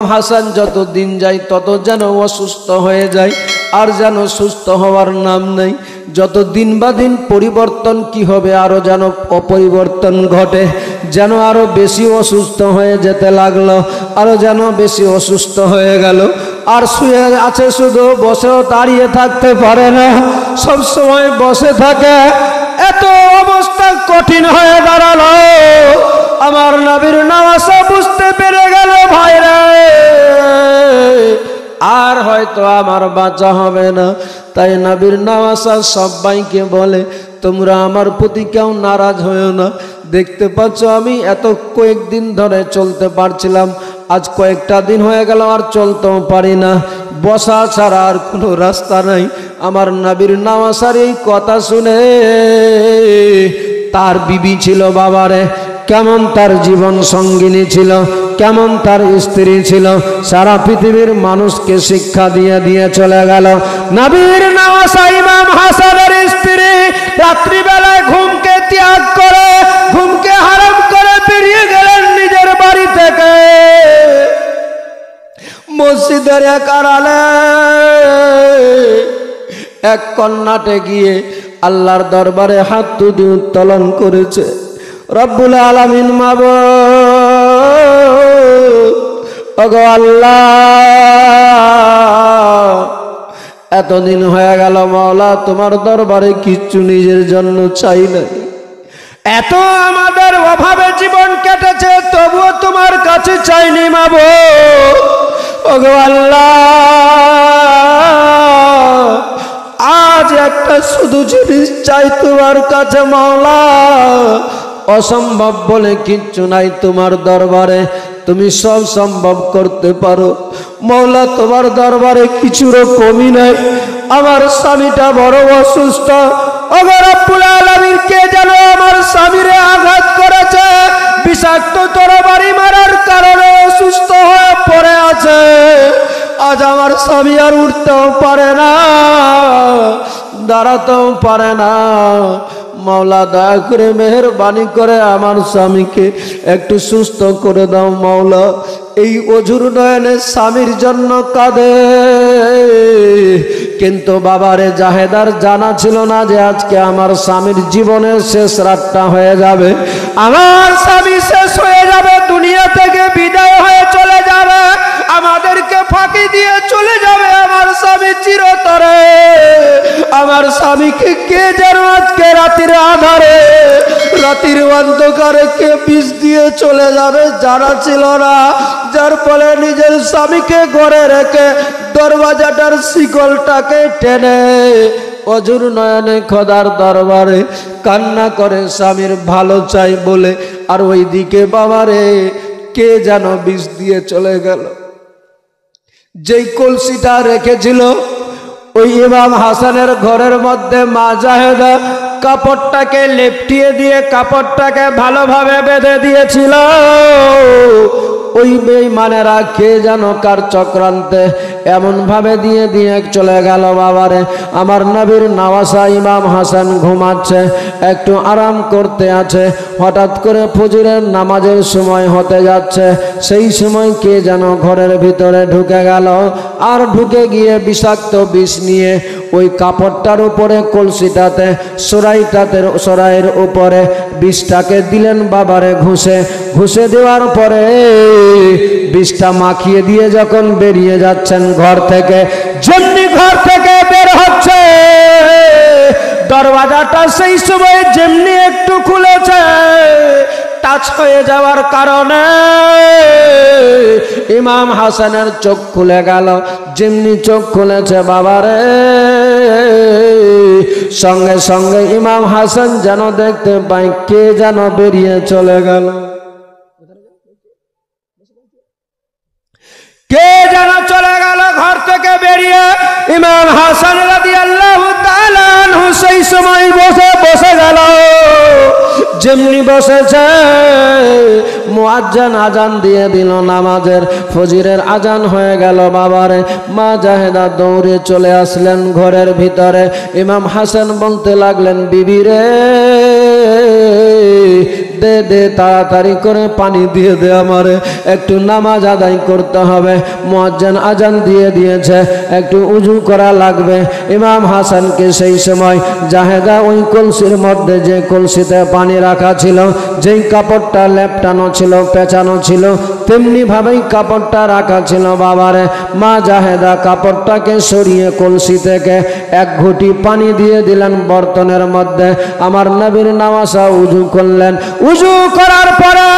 হাসান যত দিন যায় তত যেন অসুস্থ হয়ে যায়, আর যেন সুস্থ হওয়ার নাম নেই। যত দিন বা দিন পরিবর্তন কি হবে, আরো যেন অপরিবর্তন ঘটে, যেন আরো বেশি অসুস্থ হয়ে যেতে লাগলো, আরো যেন বেশি অসুস্থ হয়ে গেল। আর শুয়ে আছে শুধু, বসেও দাঁড়িয়ে থাকতে পারে না, সব সময় বসে থাকে। এত অবস্থা কঠিন হয়ে দাঁড়ালো। আমার নবীর নামাজে বুঝতে পেরে গেল, ভাইরা আর হয়তো আমার বাঁচা হবে না। তাই নবীর নামাজে সবাইকে বলে, তোমরা আমার প্রতি কেউ নারাজ হয়েও না। দেখতে পাচ্ছ আমি এত কয়েকদিন ধরে চলতে পারছিলাম, আজ কয়েকটা দিন হয়ে গেল আর চলতেও পারি না, বসা ছাড়া আর কোনো রাস্তা নাই। আমার নবীর নামাজের এই কথা শুনে তার বিবি ছিল, বাবারে কেমন তার জীবন সঙ্গিনী ছিল, কেমন তার স্ত্রী ছিল, সারা পৃথিবীর মানুষকে শিক্ষা দিয়ে দিয়ে চলে গেল। নবীর নামাজে ইমাম হাসানের স্ত্রী রাত্রিবেলায় ঘুমকে ত্যাগ করে, ঘুমকে হারাম করে বেরিয়ে গেলেন নিজের বাড়ি থেকে মসজিদের এক আড়ালে এক কর্নাটে গিয়ে আল্লাহর দরবারে হাত তুলে উত্তোলন করেছে। রব্বুল আলামিন মাবুদ, ওগো আল্লাহ, এতদিন হয়ে গেল মাওলা, তোমার দরবারে কিচ্ছু নিজের জন্য চাই নাই। এত আমাদের অভাবে জীবন কেটেছে, তবুও তোমার কাছে চাইনি মাবুদ। ওগো আল্লাহ, আজ একটা শুধু জিনিস চাই তোমার কাছে মাওলা। অসম্ভব বলে কিচ্ছু নাই তোমার দরবারে, তুমি সব সম্ভব করতে পারো মাওলা। তোমার দরবারে কিছুরও কমি নাই। আমার স্বামীটা বড় অসুস্থ, ওগো রব্বুল আলামিন, কে যেন আমার স্বামীরে আঘাত করেছে, বিষাক্ত তরবারি মারার কারণে অসুস্থ হয়ে পড়ে আছে। আজ আমার স্বামী আর উঠতেও পারে না, দাঁড়াতেও পারে না। মাওলা দয়া করে মেহেরবানি করে আমার স্বামীকে একটু সুস্থ করে দাও মাওলা। এই অঝুর নয়নে স্বামীর জন্য কাঁদে, কিন্তু বাবারে জাহেদার জানা ছিল না যে আজকে আমার স্বামীর জীবনের শেষ রাতটা হয়ে যাবে, আমার স্বামী শেষ হয়ে যাবে, দুনিয়া থেকে বিদায় হয়ে চলে যাবে, আমাদেরকে ফাঁকি দিয়ে চলে যাবে আমার স্বামী চিরতরে। আমার স্বামীকে কে যেন আজকে রাতের আধারে, রাতের অন্ধকারে কে বিষ দিয়ে চলে যাবে জানা ছিল না, যার ফলে নিজের স্বামীকে ঘরে রেখে দরওয়াজাটার শিকলটাকে টেনে অঝুর নয়নে খোদার দরবারে কান্না করে স্বামীর ভালো চাই বলে। আর ওই দিকে বাবারে কে যেন বিষ দিয়ে চলে গেল। যেই কলসিটা রেখেছিল ওই ইমাম হাসানের ঘরের মধ্যে মা জাহেদা কাপড়টাকে লেপটিয়ে দিয়ে কাপড়টাকে ভালোভাবে বেঁধে দিয়েছিল। ওই বেঈমানেরা কে যেন কার চক্রান্তে এমন ভাবে দিয়ে দিয়ে চলে গেল বাবারে। আমার নবীর নওয়াসা ইমাম হাসান ঘুমাচ্ছে, একটু আরাম করতে আছে, হঠাৎ করে ফজরের নামাজের সময় হতে যাচ্ছে, সেই সময় কে যেন ঘরের ভিতরে ঢুকে গেল। আর ঢুকে গিয়ে বিষাক্ত বিষ নিয়ে ওই কাপড়টার উপরে কলসিটাতে সরাইয়ের উপরে বিষটাকে দিলেন বাবারে ঘুষে। ঘুষে দেওয়ার পরে বিষটা মাখিয়ে দিয়ে যখন বেরিয়ে যাচ্ছেন ঘর থেকে, যেমনি ঘর থেকে বের হচ্ছে দরওয়াজাটা সেই সময় যেমনি একটু খুলেছে, টাচ হয়ে যাওয়ার কারণে ইমাম হাসানের চোখ খুলে গেল। যেমনি চোখ খুলেছে বাবারে, সঙ্গে সঙ্গে ইমাম হাসান যেন দেখতে পায় কে যেন বেরিয়ে চলে গেল, কে যেন চলে গেল ঘর থেকে বেরিয়ে। ইমাম হাসান রাদিয়াল্লাহু তাআলা আনহু সেই সময় বসে গেল। যেমনি বসেছে মুয়াজ্জিন আজান দিয়ে দিল নামাজের, ফজরের আজান হয়ে গেল বাবারে। মা জাহেদা দৌড়ে চলে আসলেন ঘরের ভিতরে। ইমাম হাসান বলতে লাগলেন, বিবি রে দে দে তাড়াতাড়ি করে পানি দিয়ে দে, আমারে একটু নামাজ আদায় করতে হবে। মুয়াজ্জিন আজান দিয়ে দিয়েছে, একটু উজু করা লাগবে। ইমাম হাসানকে সেই সময় জাহেদা ওই কলসির মধ্যে, যে কলসিতে পানি রাখা ছিল, যেই কাপড়টা লেপটানো ছিল, পেঁচানো ছিল, তেমনি ভাবেই কাপড়টা রাখা ছিল। বাবারে, মা জাহেদা কাপড়টাকে সরিয়ে কলসি থেকে এক ঘটি পানি দিয়ে দিলেন বর্তনের মধ্যে। আমার নবীর নওয়াজা উজু করলেন। উজু করার পরে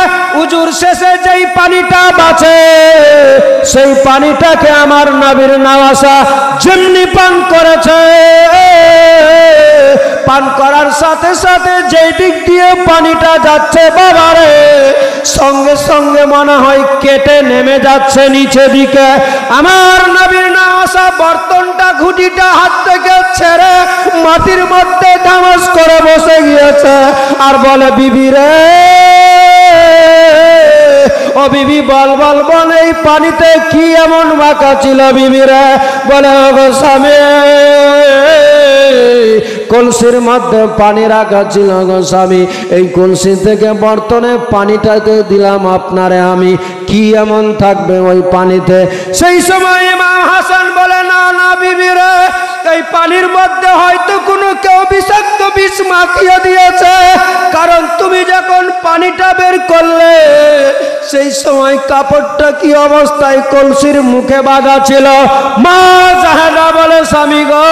উজুর শেষে যেই পানিটা বাঁচে, সেই পানিটাকে আমার নবীর নওয়াজা যেমনি পান করেছে, পান করার সাথে সাথে যেই দিক দিয়ে পানিটা যাচ্ছে বাবারে, সঙ্গে সঙ্গে মনে হয় কেটে নেমে যাচ্ছে নিচে দিকে। আমার নবীর নওয়াজা বর্তনটা, ঘুটিটা হাত থেকে ছেড়ে মাটির মধ্যে ধামাস করে বসে গিয়েছে আর বলে, বিবি রে, ও বিবি, বল বল বল, এই পানিতে কি এমন মাখা ছিল বিবি রে? বলে, ও গো স্বামী, কলসির মধ্যে পানি রাখা ছিল গো স্বামী, এই কলসি থেকে বর্তনে পানিটাতে দিলাম আপনারে আমি, কি এমন থাকবে ওই পানিতে? সেই সময় ইমাম হাসান বলে, না না বিবি রে, এই পানির মধ্যে হয়তো কোনো কেউ বিষাক্ত বিষ মাখিয়ে দিয়েছে, কারণ তুমি যখন পানিটা বের করলে সেই সময় কাপড়টা কি অবস্থায় কলসির মুখে বাঁধা ছিল। মা জাহেদা বলে, স্বামী গো,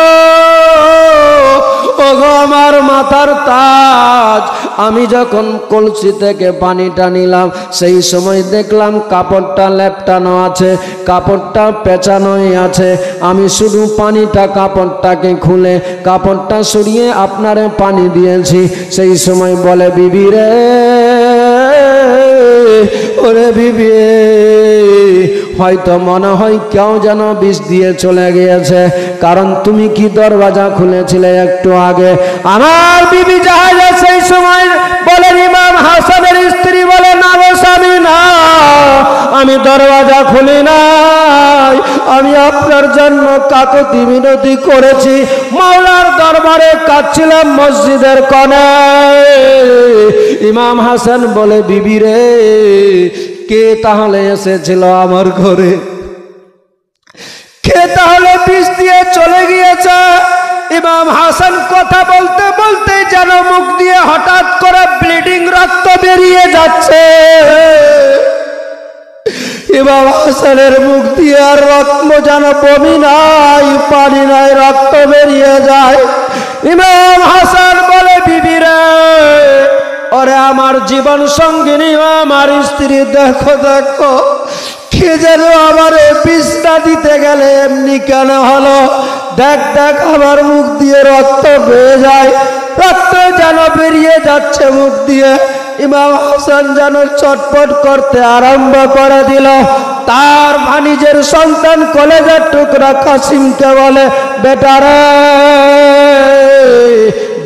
ও গো আমার মাথার তাজ, আমি যখন কলসি থেকে পানিটা নিলাম সেই সময় দেখলাম কাপড়টা লেপটানো আছে, কাপড়টা পেঁচানোই আছে। আমি শুধু পানিটা, কাপড়টাকে খুলে কাপড়টা সরিয়ে আপনারে পানি দিয়েছি। সেই সময় বলে, বিবি রে, ওরে বিবি, হয়তো মনে হয় কেউ যেন বিষ দিয়ে চলে গিয়েছে, কারণ তুমি কি দরওয়াজা খুলেছিলে একটু আগে? আমার বিবি জাহেদা সেই সময় বলেন, ইমাম হাসানের স্ত্রী বলে, না গো স্বামী না, আমি দরওয়াজা খুলি নাই, আমি আপনার জন্য কাকুতি মিনতি করেছি, মাওলার দরবারে কাঁদছিলাম মসজিদের কোণে। ইমাম হাসান বলে, বিবি রে, কে তাহলে এসেছিল আমার ঘরে? কে তাহলে বিষ দিয়ে চলে গিয়েছে? ইমাম হাসান কথা বলতে বলতে যেন মুখ দিয়ে হঠাৎ করে ব্লিডিং, রক্ত বেরিয়ে যাচ্ছে। ইমাম হাসানের মুখ দিয়ে আর রক্ত যেন বমি নাই, পানি নাই, রক্ত বেরিয়ে যায়। ইমাম হাসান বলে, বিবি রে, ওরে আমার জীবন সঙ্গিনী, আমার স্ত্রী, দেখো দেখো, কে যেন আমার বিছনা দিতে গেলে এমনি কেন হলো? দেখ দেখ, আমার মুখ দিয়ে রক্ত বেয়ে যায়, রক্ত যেন বেরিয়ে যাচ্ছে মুখ দিয়ে। ইমাম হাসান যেন চটপট করতে আরম্ভ করে দিল। তার ভানিজের সন্তান, কলেজের টুকরা কাসিমকে বলে, বেটা রে,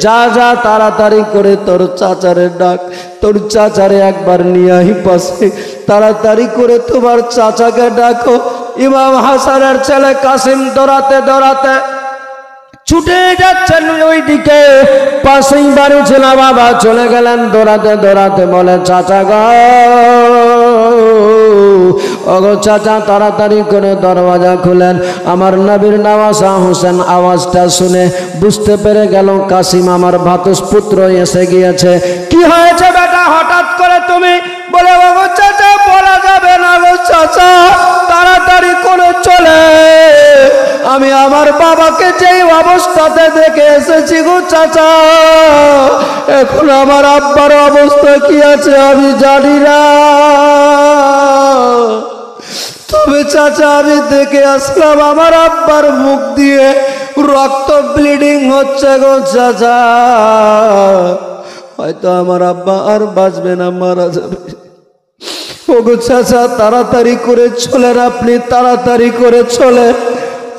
যা যা তাড়াতাড়ি করে তোর চাচারে ডাক, তোর চাচারে একবার নিয়ে আই পাশে, তাড়াতাড়ি করে তোমার চাচাকে ডাকো। ইমাম হাসানের ছেলে কাসিম দৌড়াতে দৌড়াতে ছুটে যাচ্ছেন ওই দিকে, পাশেই বাড়ি ছিল বাবা, চলে গেলেন দৌড়াতে দৌড়াতে, বলে, চাচা গো, ওগো চাচা, তাড়াতাড়ি করে দরওয়াজা খুলেন। আমার নবীর নওয়াজা হোসেন আওয়াজটা শুনে বুঝতে পেরে গেল কাসিম আমার ভাতুষপুত্র এসে গিয়েছে। কি হয়েছে বেটা, হঠাৎ করে তুমি? বলে, ওগো চাচা, বলা যাবে না গো চাচা, তাড়াতাড়ি করে চলে, আমি আমার বাবাকে যেই অবস্থাতে দেখে এসেছি গো চাচা, এখন আমার আব্বার অবস্থা কি আছে আমি জানি না, তবে চাচা আমি দেখে আসলাম আমার আব্বার মুখ দিয়ে রক্ত ব্লিডিং হচ্ছে গো চাচা, হয়তো আমার আব্বা আর বাঁচবে না, মারা যাবে। ওগো চাচা, তাড়াতাড়ি করে চলেন, আপনি তাড়াতাড়ি করে চলে,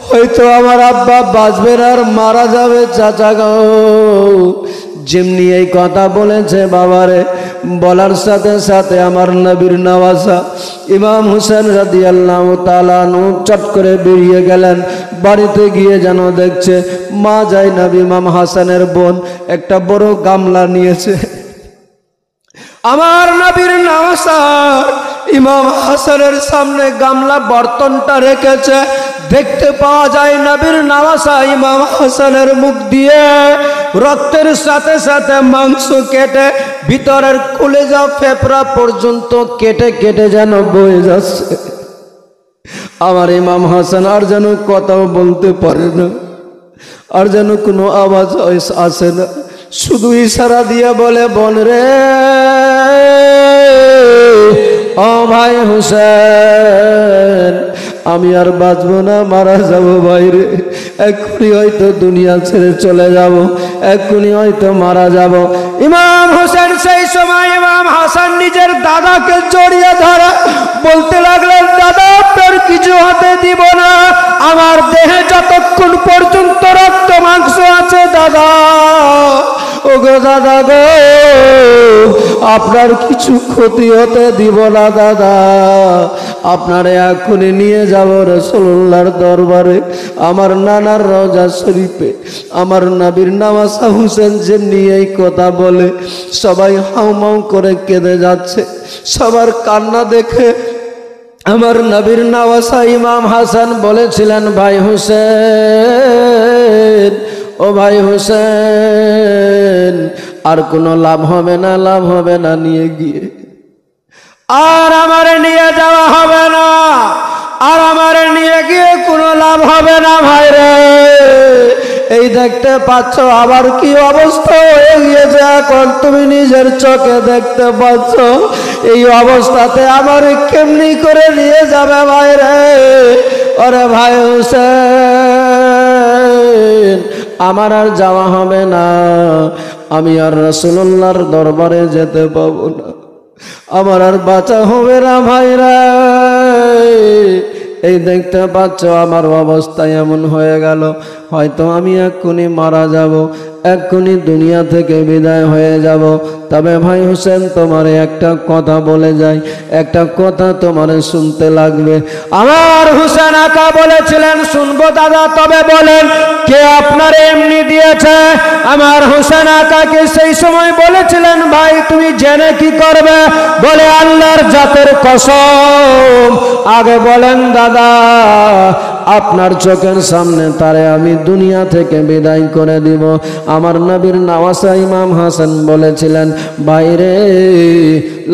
হয়তো আমার আব্বা বাঁচবে না আর মারা যাবে চাচা গো। যেমনি এই কথা বলেছে বাবারে, বলার সাথে সাথে আমার নবীর নওয়াজা ইমাম হুসেন রাদিয়াল্লাহু তাআলা আনহু চট করে বেরিয়ে গেলেন। বাড়িতে গিয়ে যেন দেখছে মা জাইনাব ইমাম হাসানের বোন একটা বড় গামলা নিয়েছে, আমার নবীর নওয়াসা ইমাম হাসানের সামনে গামলা বর্তনটা রেখেছে। দেখতে পাওয়া যায় নবীর নওয়াসা ইমাম হাসানের মুখ দিয়ে রক্তের সাথে সাথে মাংস কেটে ভিতরের কলিজা ফেফড়া পর্যন্ত কেটে কেটে যেন বয়ে যাচ্ছে। আমার ইমাম হাসান আর যেন কথাও বলতে পারে না, আর যেন কোনো আওয়াজ আসে না, শুধু ইশারা দিয়ে বলে, বোন রে, ও ভাই হুসেন, আমি আর বাঁচবো না, মারা যাবো ভাইরে। এক্ষুনি হয়তো দুনিয়া ছেড়ে চলে যাব, এক্ষুনি হয়তো মারা যাব। ইমাম হোসেন সেই সময় ইমাম হাসান নিজের দাদাকে জড়িয়ে ধরে বলতে লাগলেন, দাদা আপনার কিছু হতে দিব না, আমার দেহে যতক্ষণ পর্যন্ত রক্ত মাংস আছে দাদা, ও গো দাদা গো, আপনার কিছু ক্ষতি হতে দিব না দাদা, আপনারে এখনই নিয়ে যাব রাসূলুল্লাহর দরবারে, আমার নানার রওজা শরীফে। আমার নবীর নওয়াসা হুসেন যে নিয়েই কথা বলে সবাই হাউমাউ করে কেঁদে যাচ্ছে। সবার কান্না দেখে আমার নবীর নওয়াসা ইমাম হাসান বলেছিলেন, ভাই হুসেন, ও ভাই হুসেন, আর কোনো লাভ হবে না, লাভ হবে না নিয়ে গিয়ে, আর আমারে নিয়ে যাওয়া হবে না, আর আমারে নিয়ে গিয়ে কোনো লাভ হবে না ভাই রে। এই দেখতে পাচ্ছ আবার কি অবস্থা হয়ে গিয়েছে, এখন তুমি নিজের চোখে দেখতে পাচ্ছ। এই অবস্থাতে আমার কেমনি করে নিয়ে যাবে ভাই রে? ওরে ভাই হুসেন, আমার আর যাওয়া হবে না, আমি আর রাসূলুল্লাহর দরবারে যেতে পাবো না, আমার আর বাঁচা হবে না ভাইরা। এই দেখতে পাচ্ছ আমার অবস্থা এমন হয়ে গেল, হয়তো আমি এক্ষুনি মারা যাব, এক্ষুনি দুনিয়া থেকে বিদায় হয়ে যাব। তবে ভাই হোসেন, তোমার একটা কথা বলে যাই, একটা কথা তোমারে শুনতে লাগবে। আমার হোসেন আকা বলেছিলেন, শুনবো দাদা, তবে বলেন কে আপনার এমনি দিয়েছে? আমার হোসেন আকাকে সেই সময় বলেছিলেন, ভাই তুমি জেনে কি করবে? বলে আল্লাহর জাতের কসম, আগে বলেন দাদা, আপনার চোখের সামনে তারে আমি দুনিয়া থেকে বিদায় করে দিব। আমার নবীর নওয়াসা ইমাম হাসান বলেছিলেন, বাইরে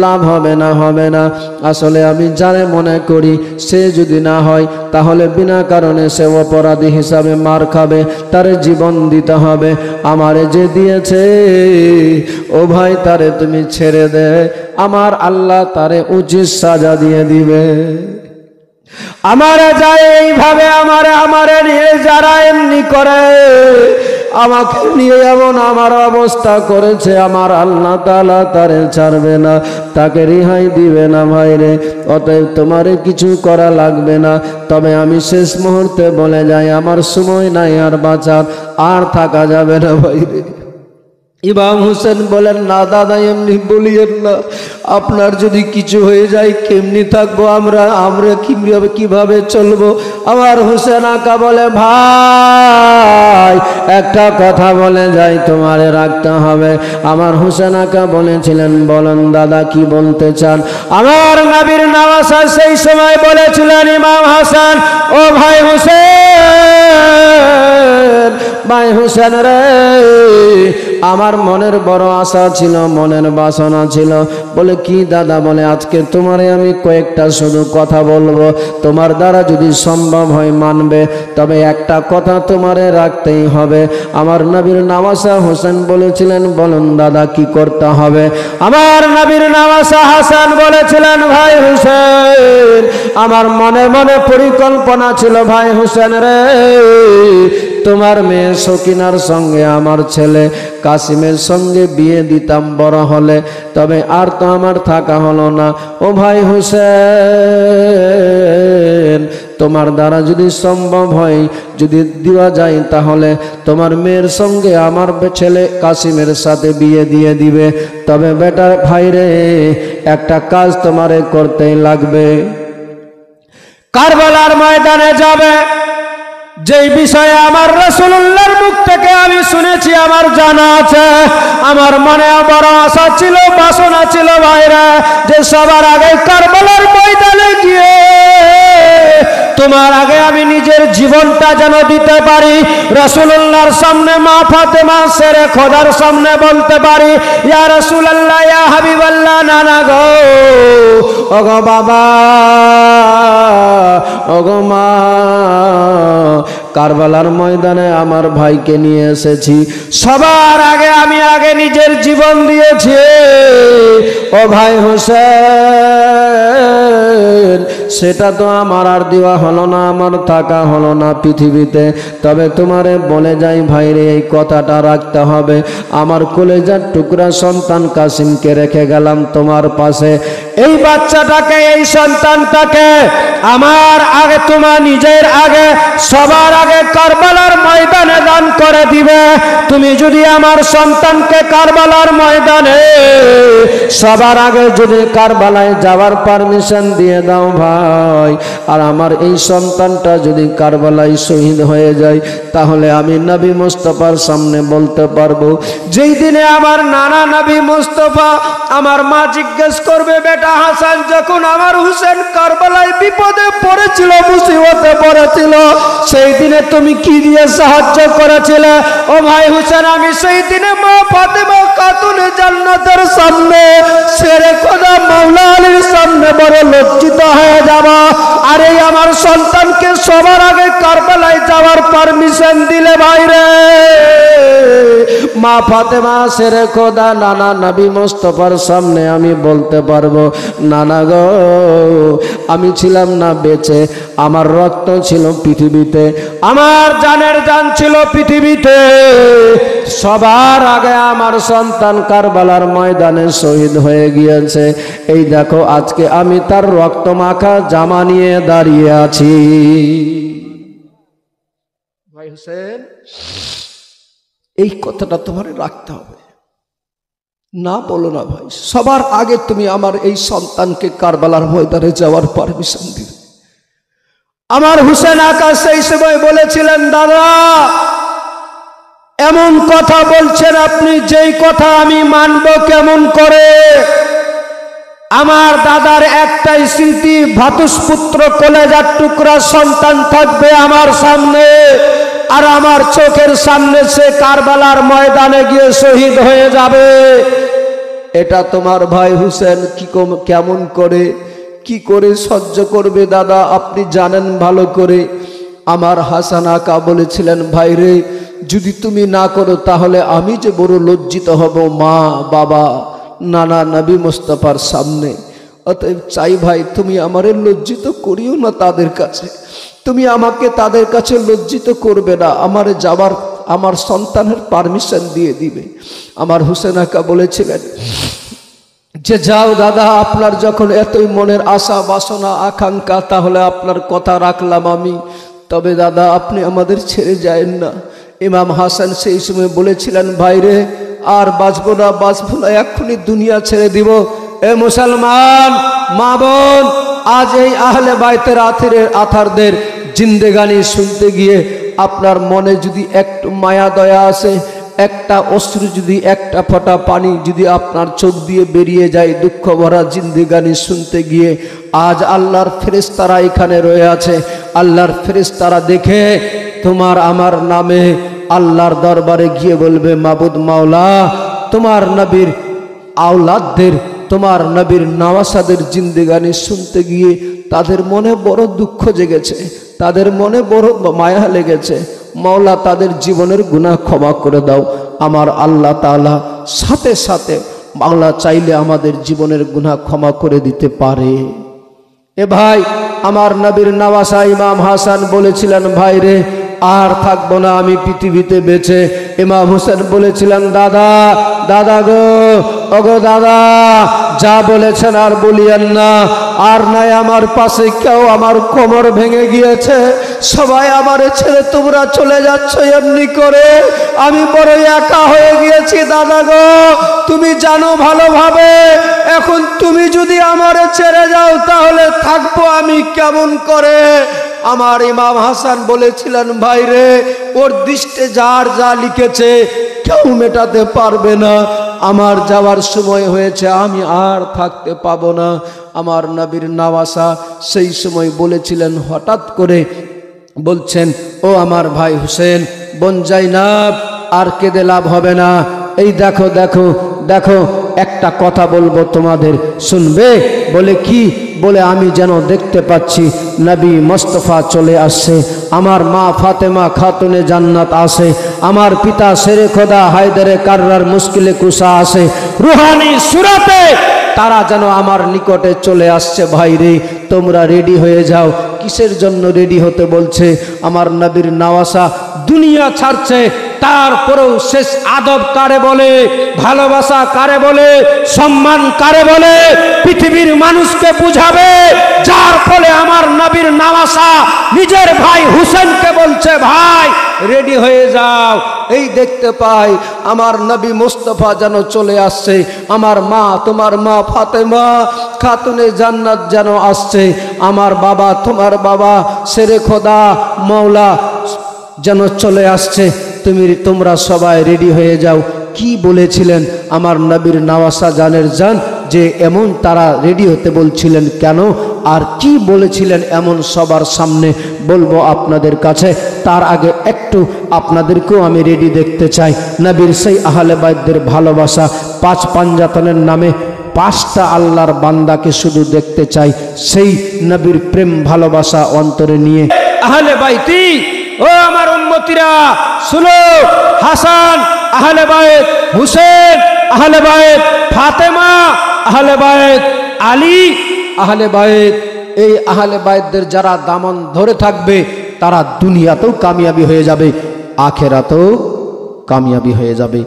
লাভ হবে না, হবে না, আসলে আমি যারে মনে করি সে যদি না হয় তাহলে বিনা কারণে সে অপরাধী হিসাবে মার খাবে, তারে জীবন দিতে হবে। আমারে যে দিয়েছে ও ভাই, তারে তুমি ছেড়ে দে, আমার আল্লাহ তারে উচিত সাজা দিয়ে দিবে। আমারে যায় এইভাবে আমারে নিয়ে যারা এমনি করে, আমাকে নিয়ে এমন আমার অবস্থা করেছে, আমার আল্লাহ তাআলা তারে ছাড়বে না, তাকে রেহাই দিবে না ভাইরে। অতএব তোমারে কিছু করা লাগবে না। তবে আমি শেষ মুহূর্তে বলে যাই, আমার সময় নাই আর বাঁচার, আর থাকা যাবে না ভাইরে। ইমাম হোসেন বলেন, না দাদা এমনি বলিয়েন না, আপনার যদি কিছু হয়ে যায় কেমনি থাকবো আমরা কিভাবে চলবো? আমার হোসেন আকা বলে, ভাই একটা কথা বলে যাই, তোমারে রাখতে হবে। আমার হোসেন আকা বলেছিলেন, বলেন দাদা কি বলতে চান? আমার নবীর নওয়াসা সেই সময় বলেছিলেন, ইমাম হাসান, ও ভাই হোসেন, ভাই হোসেন রে, আমার মনের বড় আশা ছিল, মনের বাসনা ছিল। বলে কি দাদা? বলে আজকে তোমারে আমি কয়েকটা শুধু কথা বলবো, তোমার দ্বারা যদি সম্ভব হয় মানবে, তবে একটা কথা তোমারে রাখতেই হবে। আমার নবীর নওয়াসা হোসেন বলেছিলেন, বলুন দাদা কি করতে হবে? আমার নবীর নওয়াসা হাসান বলেছিলেন, ভাই হোসেন, আমার মনে মনে পরিকল্পনা ছিল, ভাই হোসেন রে, তোমার মেয়ে সকিনার সঙ্গে আমার ছেলে কাসিমের সঙ্গে বিয়ে দিতাম বড় হলে, তবে আর তো আমার থাকা হলো না। ও ভাই হোসেন, তোমার দ্বারা যদি সম্ভব হয়, যদি দেওয়া যায়, তাহলে তোমার মেয়ের সঙ্গে আমার ছেলে কাসিমের সাথে বিয়ে দিয়ে দিবে। তবে বেটার ভাইরে, একটা কাজ তোমারে করতেই লাগবে। কারবালার ময়দানে যাবে, যেই বিষয়ে আমার রাসূলুল্লাহর মুখ থেকে আমি শুনেছি, আমার জানা আছে, আমার মনে বড় আশা ছিল, বাসনা ছিল ভাইরা, যে সবার আগে কারবালার ময়দানে গিয়ে তোমার আগে আমি নিজের জীবনটা যেন দিতে পারি। রাসূলুল্লাহর সামনে মা ফাতেমা শেরে খোদার সামনে বলতে পারি, ইয়া রাসূলুল্লাহ, ইয়া হাবিবাল্লাহ, নানা গো, ওগো বাবা, ওগো মা, কারবালার ময়দানে আমার ভাইকে নিয়ে এসেছি, সবার আগে আমি আগে নিজের জীবন দিয়েছি। ও ভাই হোসেন, সেটা তো আমার আর দেওয়া হলো না, আমার থাকা হলো না পৃথিবীতে। তবে তোমারে বলে যাই ভাইরে, এই কথাটা রাখতে হবে। আমার কলেজার টুকরা সন্তান কাসিমকে রেখে গেলাম তোমার পাশে। এই বাচ্চাটাকে, এই সন্তানটাকে আমার আগে, তোমার নিজের আগে, সবার আগে কারবালার ময়দানে দান করে দিবে। তুমি যদি আমার সন্তানকে কারবালার ময়দানে সবার আগে যদি কারবালায় যাওয়ার পারমিশন দিয়ে দাও ভাই, আর আমার এই সন্তানটা যদি কারবালায় শহীদ হয়ে যায়, তাহলে আমি নবী মুস্তাফার সামনে বলতে পারবো, যেই দিনে আমার নানা নবী মুস্তাফা, আমার মা জিজ্ঞেস করবে, বেটা হাসান, যখন আমার হুসেন কারবালায় বিপদে পড়েছিল, মুসিবতে পড়েছিল, সেই দিনে তুমি কি দিয়ে সাহায্য করেছিলে? ও ভাই হুসেন, আমি সেই দিনে মা ফাতেমা খাতুনে জান্নাতের সামনে, শেরে খোদা মাওলা আলীর সামনে বড় লজ্জিত হয়ে যাব। আর এই আমার সন্তানকে সবার আগে কারবালায় যাওয়ার পারমিশন দিলে ভাইরে, মা ফাতেমা শেরে খোদা নানা নবী মুস্তাফার সামনে আমি বলতে পারবো, নানা গো, আমি ছিলাম না বেঁচে, আমার রক্ত ছিল পৃথিবীতে, আমার জানের জান ছিল পৃথিবীতে, সবার আগে আমার সন্তান কারবালার ময়দানে শহীদ হয়ে গিয়েছে। এই দেখো আজকে আমি তার রক্ত মাখা জামা নিয়ে দাঁড়িয়ে আছি। ভাই হোসেন, এই কথাটা তোমার রাখতে হবে। না বলো না ভাই, সবার আগে তুমি আমার এই সন্তানকে কারবালার ময়দানে যাওয়ার পারমিশন দিবে। আমার হুসেন আকা সেই সময় বলেছিলেন, দাদা এমন কথা বলছেন আপনি, যেই কথা আমি মানব কেমন করে? আমার দাদার একটাই স্মৃতি, ভাতুষপুত্র কলেজার টুকরা সন্তান থাকবে আমার সামনে, আর আমার চোখের সামনে সে কারবালার ময়দানে গিয়ে শহীদ হয়ে যাবে। এটা তোমার ভাই হুসেন কেমন করে, কি করে সহ্য করবে দাদা? আপনি জানেন ভালো করে। আমার হাসান আকা বলেছিলেন, ভাই রে, যদি তুমি না করো তাহলে আমি যে বড় লজ্জিত হব মা, বাবা, নানা নবী মুস্তাফার সামনে। অতএব চাই ভাই, তুমি আমারে লজ্জিত করিও না তাদের কাছে, তুমি আমাকে তাদের কাছে লজ্জিত করবে না, আমারে যাবার আমার সন্তানের পারমিশন দিয়ে দিবে। আমার হুসেন আকা বলেছিলেন যে, যাও দাদা, আপনার যখন এতই মনের আশা, বাসনা, আকাঙ্ক্ষা, তাহলে আপনার কথা রাখলাম আমি, তবে দাদা আপনি আমাদের ছেড়ে যায়েন না। ইমাম হাসান সেই সময় বলেছিলেন, ভাইরে আর বাঁচবো না, এক্ষুনি দুনিয়া ছেড়ে দিব। এ মুসলমান মা বোন, আজ এই আহলে বাইতের আথারদের জিন্দেগানি শুনতে গিয়ে আপনার মনে যদি একটু মায়া দয়া আসে, একটা অশ্রু যদি, একটা ফোঁটা পানি যদি আপনার চোখ দিয়ে বেরিয়ে যায় দুঃখ ভরা জিন্দেগানি শুনতে গিয়ে, আজ আল্লাহর ফেরেশতারা এখানে রয়ে আছে। আল্লাহর ফেরেশতারা দেখে তোমার আমার নামে আল্লাহর দরবারে গিয়ে বলবে, মাবুদ মাওলা, তোমার নবীর আওলাদদের, তোমার নবীর নওয়াসাদের জিন্দেগানি শুনতে গিয়ে তাদের মনে বড় দুঃখ জেগেছে, তাদের মনে বড় মায়া লেগেছে। মাওলা, তাদের জীবনের গুনাহ ক্ষমা করে দাও। আমার আল্লাহ তাআলা সাথে সাথে মাওলা চাইলে আমাদের জীবনের গুনাহ ক্ষমা করে দিতে পারে। এ ভাই, আমার নবীর নওয়াসা ইমাম হাসান বলেছিলেন, ভাই রে আর থাকবো না আমি পৃথিবীতে বেঁচে। ইমাম হোসেন বলেছিলেন, দাদা, দাদা গো, ওগো দাদা, যা বলেছেন আর বলিয়েন না, আর নাই আমার পাশে কেউ, আমার কোমর ভেঙে গিয়েছে, সবাই আমারে ছেড়ে তোমরা চলে যাচ্ছ এমনি করে, আমি বড় একা হয়ে গিয়েছি দাদা গো, তুমি জানো ভালোভাবে, এখন তুমি যদি আমারে ছেড়ে যাও তাহলে থাকবো আমি কেমন করে? আমার ইমাম হাসান বলেছিলেন, ভাই রে, ওর দৃষ্টে যার যা লিখেছে কেউ মেটাতে পারবে না। আমার যাওয়ার সময় হয়েছে, আমি আর থাকতে পাবো না। আমার নবীর নওয়াসা সেই সময় বলেছিলেন, হঠাৎ করে বলছেন, ও আমার ভাই হুসেন, বোন জাইনাব, আর কেঁদে লাভ হবে না। এই দেখো দেখো দেখো, একটা কথা বলবো তোমাদের, শুনবে? বলে কি? বলে আমি যেন দেখতে পাচ্ছি নবী মুস্তাফা চলে আসছে, আমার মা ফাতেমা খাতুনে জান্নাত আসে, আমার পিতা শেরে খোদা হায়দারে কাররার মুশকিলে কুসা আসে, রুহানি সুরাতে তারা যেন আমার নিকটে চলে আসছে। ভাই রে, তোমরা রেডি হয়ে যাও। কিসের জন্য রেডি হতে বলছে? আমার নবীর নওয়াসা দুনিয়া ছাড়ছে, তারপরেও শেষ আদব কারে বলে, ভালোবাসা কারে বলে, সম্মান কারে বলে, পৃথিবীর মানুষকে বুঝাবে। যার ফলে আমার নবীর নওয়াসা নিজের ভাই হুসেনকে বলছে, ভাই রেডি হয়ে যাও। এই দেখতে পাই আমার নবী মুস্তাফা যেন চলে আসছে, আমার মা, তোমার মা ফাতেমা খাতুনে জান্নাত যেন আসছে, আমার বাবা, তোমার বাবা শেরে খোদা মওলা যেন চলে আসছে। তোমরা সবাই রেডি হয়ে যাও। কি বলেছিলেন আমার নবীর নওয়াসা জানের জান, যে এমন তারা রেডি হতে বলছিলেন কেন, আর কি বলেছিলেন এমন সবার সামনে বলবো আপনাদের কাছে। তার আগে একটু আপনাদেরকেও আমি রেডি দেখতে চাই। নবীর সেই আহলে বাইতদের ভালোবাসা, পাঁচ পাঞ্জাতনের নামে পাঁচটা আল্লাহর বান্দাকে শুধু দেখতে চাই, সেই নবীর প্রেম ভালোবাসা অন্তরে নিয়ে। আহলে বাইতি, ও আমার উম্মতিরা শুনো, হাসান আহলে বাইত, হুসেন আহলে বাইত, ফাতেমা আহলে বাইত, আলী আহলে বাইত। এই আহলে বাইতদের যারা দামন ধরে থাকবে তারা দুনিয়াতেও কামিয়াবি হয়ে যাবে, আখেরাতেও কামিয়াবি হয়ে যাবে।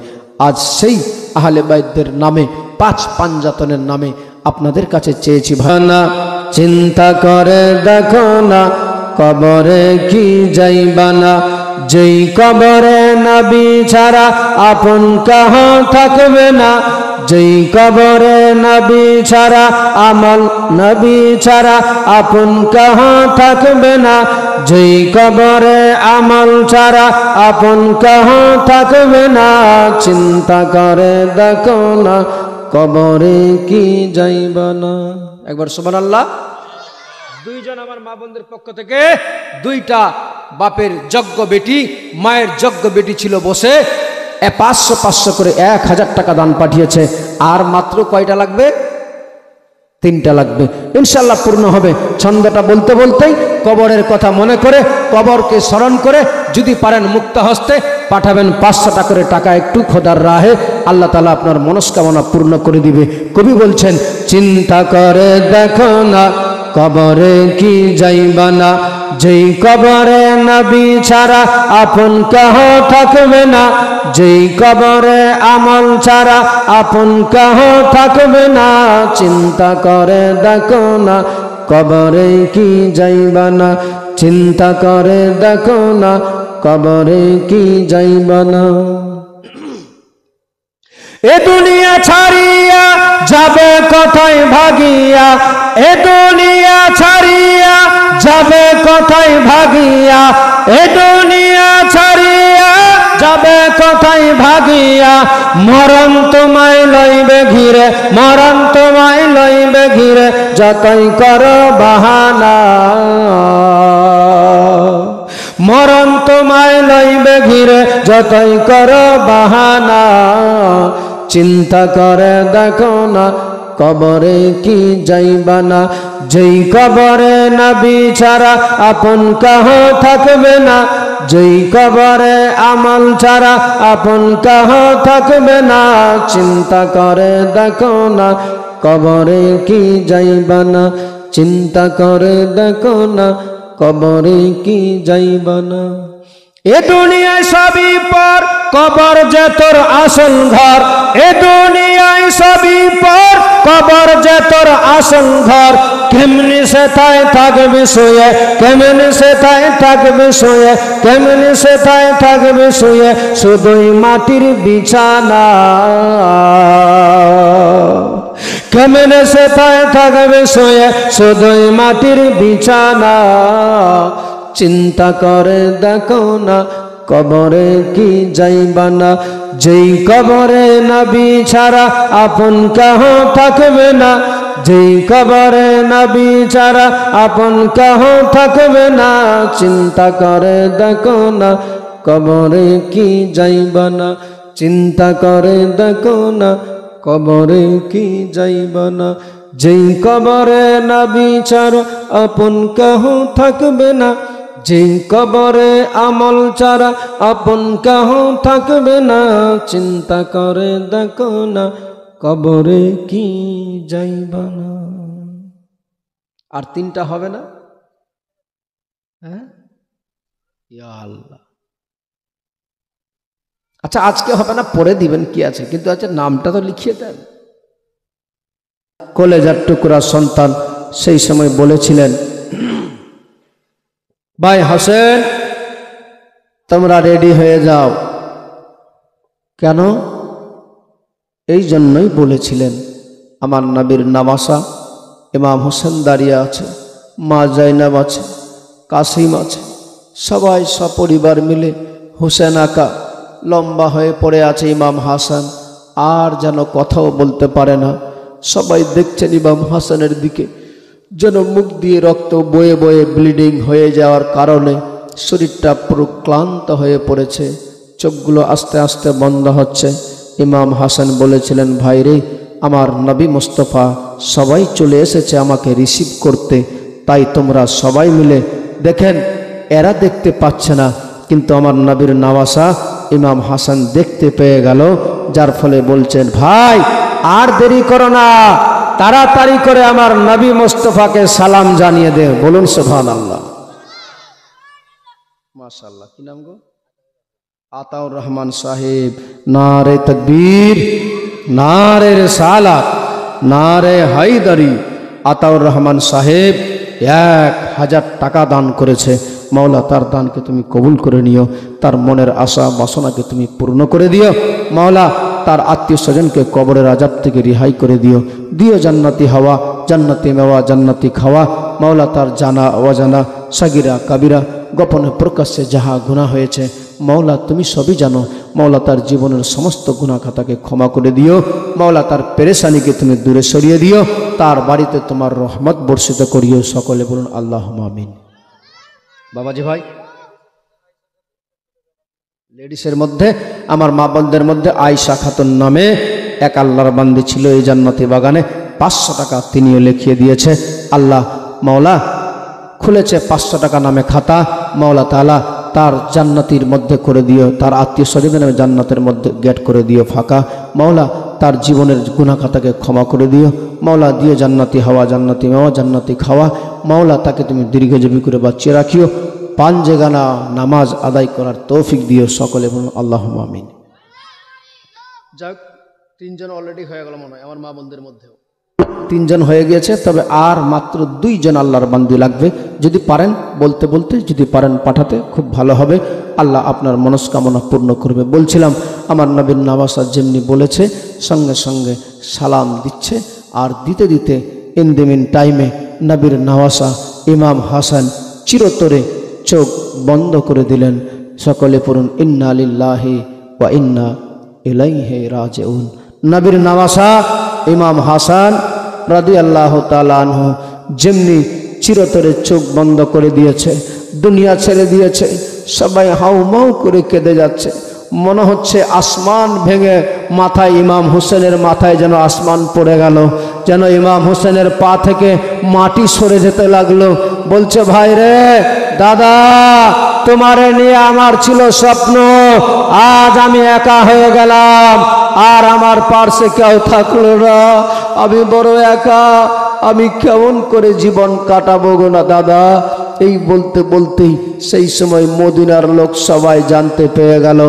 আজ সেই আহলে বাইতদের নামে, পাঁচ পাঞ্জাতনের নামে আপনাদের কাছে চেয়েছি। ভানা চিন্তা করে দেখো না, কবরে কি যাইবানা, যেই কবরে নবী ছাড়া আপন কাহা থাকবে না, যেই কবরে নবী ছাড়া আমল, নবী ছাড়া আপন কাহা থাকবে না, যেই কবরে আমল ছাড়া আপন কাহা থাকবে না। চিন্তা করে দেখো না, কবরে কি যাইবানা। একবার সুবহানাল্লাহ। দুইজন আমার মা বোনদের পক্ষ থেকে দুইটা বাপের যোগ্য বেটি, মায়ের যোগ্য বেটি ছিল বসে, 500 করে 1000 টাকা দান পাঠিয়েছে। আর মাত্র কয়টা লাগবে? 3টা লাগবে, ইনশাল্লাহ পূর্ণ হবে। ছন্দটা বলতে বলতেই কবরের কথা মনে করে, কবরকে স্মরণ করে যদি পারেন মুক্ত হস্তে পাঠাবেন 500 করে টাকা একটু খোদার রাহে, আল্লাহ তাআলা আপনার মনস্কামনা পূর্ণ করে দিবে। কবি বলছেন, চিন্তা করে দেখো না, কবরে কি যাইবানা, যেই কবরে নবী ছাড়া আপন কাহ থাকবে না, যেই কবরে আমল ছাড়া আপন কাহ থাকবে না। চিন্তা করে দেখো না, কবরে কি যাইবানা, চিন্তা করে দেখো না, কবরে কি যাইবানা। এ দুনিয়া ছাড়িয়া যাবে কোথায় ভাগিয়া, এ দুনিয়া ছাড়িয়া যাবে কোথায় ভাগিয়া, এ দুনিয়া ছাড়িয়া যাবে কোথায় ভাগিয়া, মরণ তোমায় লইবে ঘিরে, মরণ তোমায় লইবে ঘিরে, যতই করো বাহানা, মরণ তোমায় লইবে ঘিরে, যতই করো বাহানা। চিন্তা করে দেখো না, কবরে কি যাইবানা, যেই কবরে নবী ছাড়া আপন কাহ থাকবে না, যেই কবরে আমল ছাড়া আপন কাহ থাকবে না। চিন্তা করে দেখো না, কবরে কি যাইবানা, চিন্তা করে দেখো না, কবরে কি যাইবানা। এ দুনিয়ায় সবই পর, কবর যে তোর আসল ঘর, এ দুনিয়ায় সবই পর, কবর যে তোর আসল ঘর। কেমনি সেথায় থাকবে শুয়ে, কেমনি সেথায় থাকবে শুয়ে, কেমনি সেথায় থাকবে শুয়ে, শুধুই মাটির বিছানা। কেমনে সে পায়ে থাকবে শুয়ে শুধুই মাটির বিছানা। চিন্তা করে দেখো না কবরে কি যাইবা না, যেই কবরে নবী ছাড়া আপন কেহ থাকবে না, যেই কবরে নবী ছাড়া আপন কেহ থাকবে না। চিন্তা করে দেখো না কবরে কি যাইবা না, চিন্তা করে দেখো না কবরে কি যাইবা না। যেই কবরে নবী ছাড়া আপন কেহ থাকবে না, যেই কবরে আমল ছাড়া আপন কেহ থাকবে না। চিন্তা করে দেখো না কবরে কি যাইবা না। আর তিনটা হবে না? হ্যাঁ, ইয়া আল্লাহ। আচ্ছা আজকে হবে না, পরে দিবেন কি আছে, কিন্তু আচ্ছা নামটা তো লিখিয়ে দেন। কলেজার টুকরা সন্তান সেই সময় বলেছিলেন, ভাই হাসেন তোমরা রেডি হয়ে যাও। কেন? এই জন্যই বলেছিলেন, আমার নবীর নামাসা ইমাম হোসেন দাঁড়িয়ে আছে, মা জাইনাব আছে, কাসিম আছে, সবাই সপরিবার মিলে হোসেন আকা লম্বা হয়ে পড়ে আছে, ইমাম হাসান আর যেন কথাও বলতে পারে না। সবাই দেখছেন ইমাম হাসানের দিকে, যেন মুখ দিয়ে রক্ত বয়ে বয়ে ব্লিডিং হয়ে যাওয়ার কারণে শরীরটা পুরো ক্লান্ত হয়ে পড়েছে, চোখগুলো আস্তে আস্তে বন্ধ হচ্ছে। ইমাম হাসান বলেছিলেন, ভাই রে, আমার নবী মুস্তফা সবাই চলে এসেছে আমাকে রিসিভ করতে, তাই তোমরা সবাই মিলে দেখেন, এরা দেখতে পাচ্ছে না কিন্তু আমার নবীর নওয়াসা ইমাম হাসান দেখতে পেয়ে গেল, যার ফলে বলছেন, ভাই আর দেরি করো না, তাড়াতাড়ি করে আমার নবী মুস্তফাকে সালাম জানিয়ে দে। বলুন সুবহানাল্লাহ। মাশাআল্লাহ। কি নাম গো? আতাউর রহমান সাহেব। নারে তাকবীর, নারে রিসালাত, নারে হায়দারি। আতাউর রহমান সাহেব 1000 টাকা দান করেছে। মাওলা তার দানকে তুমি কবুল করে নিও, তার মনের আশা বাসনাকে তুমি পূর্ণ করে দিও। মাওলা তার আত্মীয় স্বজনকে কবরের আযাব থেকে রিহাই করে দিও, দিও জান্নাতি হাওয়া, জান্নাতি মেওয়া, জান্নাতি খাওয়া। মাওলা তার জানা অজানা, সাগিরা কাবিরা, গোপনে প্রকাশ্যে যাহা গুনাহ হয়েছে মাওলা তুমি সবই জানো। মাওলা তার জীবনের সমস্ত গুনাহ খাতাকে ক্ষমা করে দিও। মাওলা তার পেরেশানিকে তুমি দূরে সরিয়ে দিও, তার বাড়িতে তোমার রহমত বর্ষিত করিও। সকলে বলুন আল্লাহুম্মা আমিন। বাবাজি ভাই, লেডিসের মধ্যে আমার মা বোনদের মধ্যে আয়েশা খাতুন নামে এক আল্লাহর বান্দি ছিল এই জান্নাতি বাগানে। 500 টাকা তিনিও লিখিয়ে দিয়েছে। আল্লাহ মাওলা খুলেছে 500 টাকা নামে খাতা। মাওলা তাআলা তার জান্নাতির মধ্যে করে দিও, তার আত্মীয় স্বজনের নামে জান্নাতের মধ্যে গেট করে দিও ফাঁকা। মাওলা তার জীবনের গুনাহ খাতাকে ক্ষমা করে দিও। মাওলা দিও জান্নাতি হাওয়া, জান্নাতি মেওয়া, জান্নাতি খাওয়া। মাওলা তাকে তুমি দীর্ঘজীবী করে বাঁচিয়ে রাখিও, পাঞ্জেগানা নামাজ আদায় করার তৌফিক দিও। সকলে বলুন আল্লাহুম্মা আমিন। যাক, 3 জন অলরেডি হয়ে গেল মনে হয় আমার মা বোনদের মধ্যেও। 3 জন হয়ে গিয়েছে, তবে আর মাত্র 2 জন আল্লাহর বান্দি লাগবে। যদি পারেন বলতে বলতে, যদি পারেন পাঠাতে খুব ভালো হবে। আল্লাহ আপনার মনস্কামনা পূর্ণ করবে। বলছিলাম আমার নবীর নওয়াসা যেমনি বলেছে সঙ্গে সঙ্গে সালাম দিচ্ছে, আর দিতে দিতে ইন দ্য মিন টাইমে নবীর নওয়াসা ইমাম হাসান চিরতরে চোখ বন্ধ করে দিলেন। সকলে পড়ুন ইন্না লিল্লাহি ওয়া ইন্না ইলাইহি রাজিউন। নবীর নওয়াসা ইমাম হাসান রাদিয়াল্লাহু তাআলা আনহু যেমনি চিরতরে চোখ বন্ধ করে দিয়েছে, দুনিয়া ছেড়ে দিয়েছে, সবাই হাউমাউ করে কেঁদে যাচ্ছে। মনে হচ্ছে আসমান ভেঙে মাথায়, ইমাম হোসেনের মাথায় যেন আসমান পড়ে গেল, যেন ইমাম হোসেনের পা থেকে মাটি সরে যেতে লাগলো। বলছে, ভাই রে, দাদা, তোমারে নিয়ে আমার ছিল স্বপ্ন, আজ আমি একা হয়ে গেলাম, আর আমার পাশে কেউ থাকলো না, আমি বড় একা, আমি কেমন করে জীবন কাটাবো গো না দাদা। এই বলতে বলতেই সেই সময় মদিনার লোক সবাই জানতে পেয়ে গেল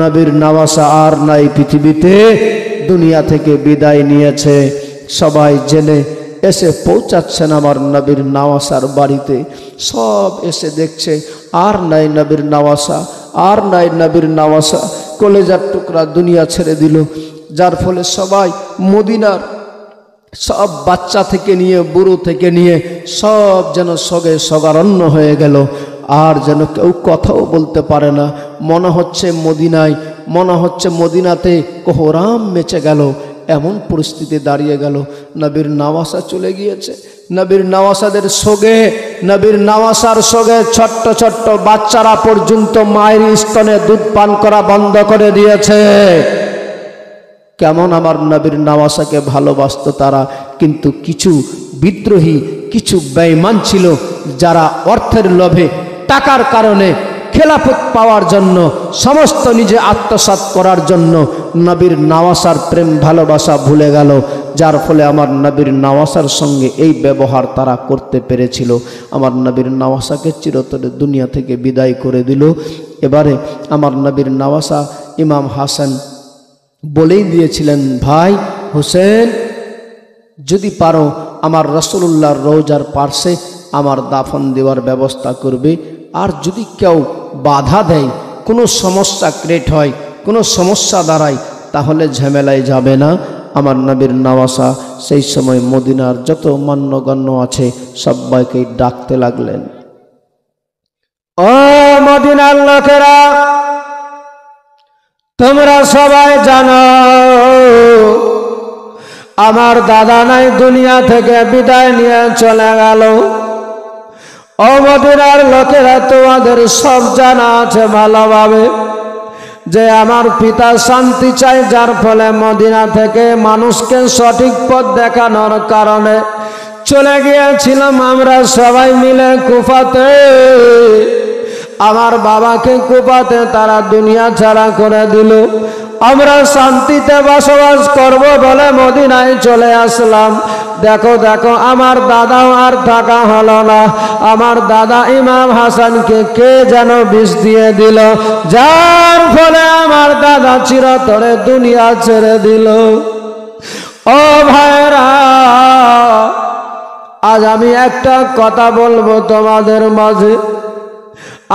নবীর নওয়াসা আর নাই পৃথিবীতে, দুনিয়া থেকে বিদায় নিয়েছে। সবাই জেনে এসে পৌঁছাচ্ছেন আমার নবীর নওয়াসার বাড়িতে। সব এসে দেখছে আর নাই নবীর নওয়াসা, আর নাই নবীর নওয়াসা। কলেজার টুকরা দুনিয়া ছেড়ে দিল, যার ফলে সবাই মদিনার সব বাচ্চা থেকে নিয়ে বুড়ো থেকে নিয়ে সব যেন সগে সগারণ্য হয়ে গেল, আর যেন কেউ কথাও বলতে পারে না। মনে হচ্ছে মদিনায়, মনে হচ্ছে মদিনাতে কোহরাম মেচে গেল, এমন পরিস্থিতি দাঁড়িয়ে গেল। নবীর নওয়াসা চলে গিয়েছে। নবীর নওয়াসাদের সঙ্গে, নবীর নওয়াসার সঙ্গে ছোট্ট ছোট্ট বাচ্চারা পর্যন্ত মায়ের স্তনে দুধ পান করা বন্ধ করে দিয়েছে। কেমন আমার নবীর নওয়াসাকে ভালোবাসতো তারা। কিন্তু কিছু বিদ্রোহী, কিছু বেঈমান ছিল যারা অর্থের লোভে, টাকার কারণে, খেলাফত পাওয়ার জন্য, সমস্ত নিজে আত্মসাৎ করার জন্য নবীর নওয়াসার প্রেম ভালোবাসা ভুলে গেল। যার ফলে আমার নবীর নওয়াসার সঙ্গে এই ব্যবহার তারা করতে পেরেছিল। আমার নবীর নওয়াসাকে চিরতরে দুনিয়া থেকে বিদায় করে দিল। এবারে আমার নবীর নওয়াসা ইমাম হাসান বলেই দিয়েছিলেন, ভাই হোসেন, যদি পারো আমার রাসূলুল্লাহর রওজার পাশে আমার দাফন দেওয়ার ব্যবস্থা করবে। আর যদি কেউ বাধা দেয়, কোনো সমস্যা ক্রিয়েট হয়, কোনো সমস্যা দাঁড়ায়, তাহলে ঝামেলায় যাবে না। আমার নবীর নওয়াসা সেই সময় মদিনার যত মান্যগণ্য আছে সবাইকে ডাকতে লাগলেন, ও মদিনার লোকেরা, তোমরা সবাই জানো আমার দাদা নাই দুনিয়া থেকে বিদায় নিয়ে চলে গেল। ও মদিনার লোকেরা, তোমাদের সব জানা আছে ভালোভাবে যে আমার পিতা শান্তি চাই, যার ফলে মদিনা থেকে মানুষকে সঠিক পথ দেখানোর কারণে চলে গিয়েছিলাম আমরা সবাই মিলে কুফাতে। আমার বাবাকে কুফাতে তারা দুনিয়া ছাড়া করে দিল। আমরা শান্তিতে বসবাস করব বলে মদিনায় চলে আসলাম। দেখো দেখো, আমার দাদাও আর থাকা হলো না। আমার দাদা ইমাম হাসানকে কে যেন বিষ দিয়ে দিল, যার ফলে আমার দাদা চিরতরে দুনিয়া ছেড়ে দিল। ও ভাইরা, আজ আমি একটা কথা বলবো তোমাদের মাঝে।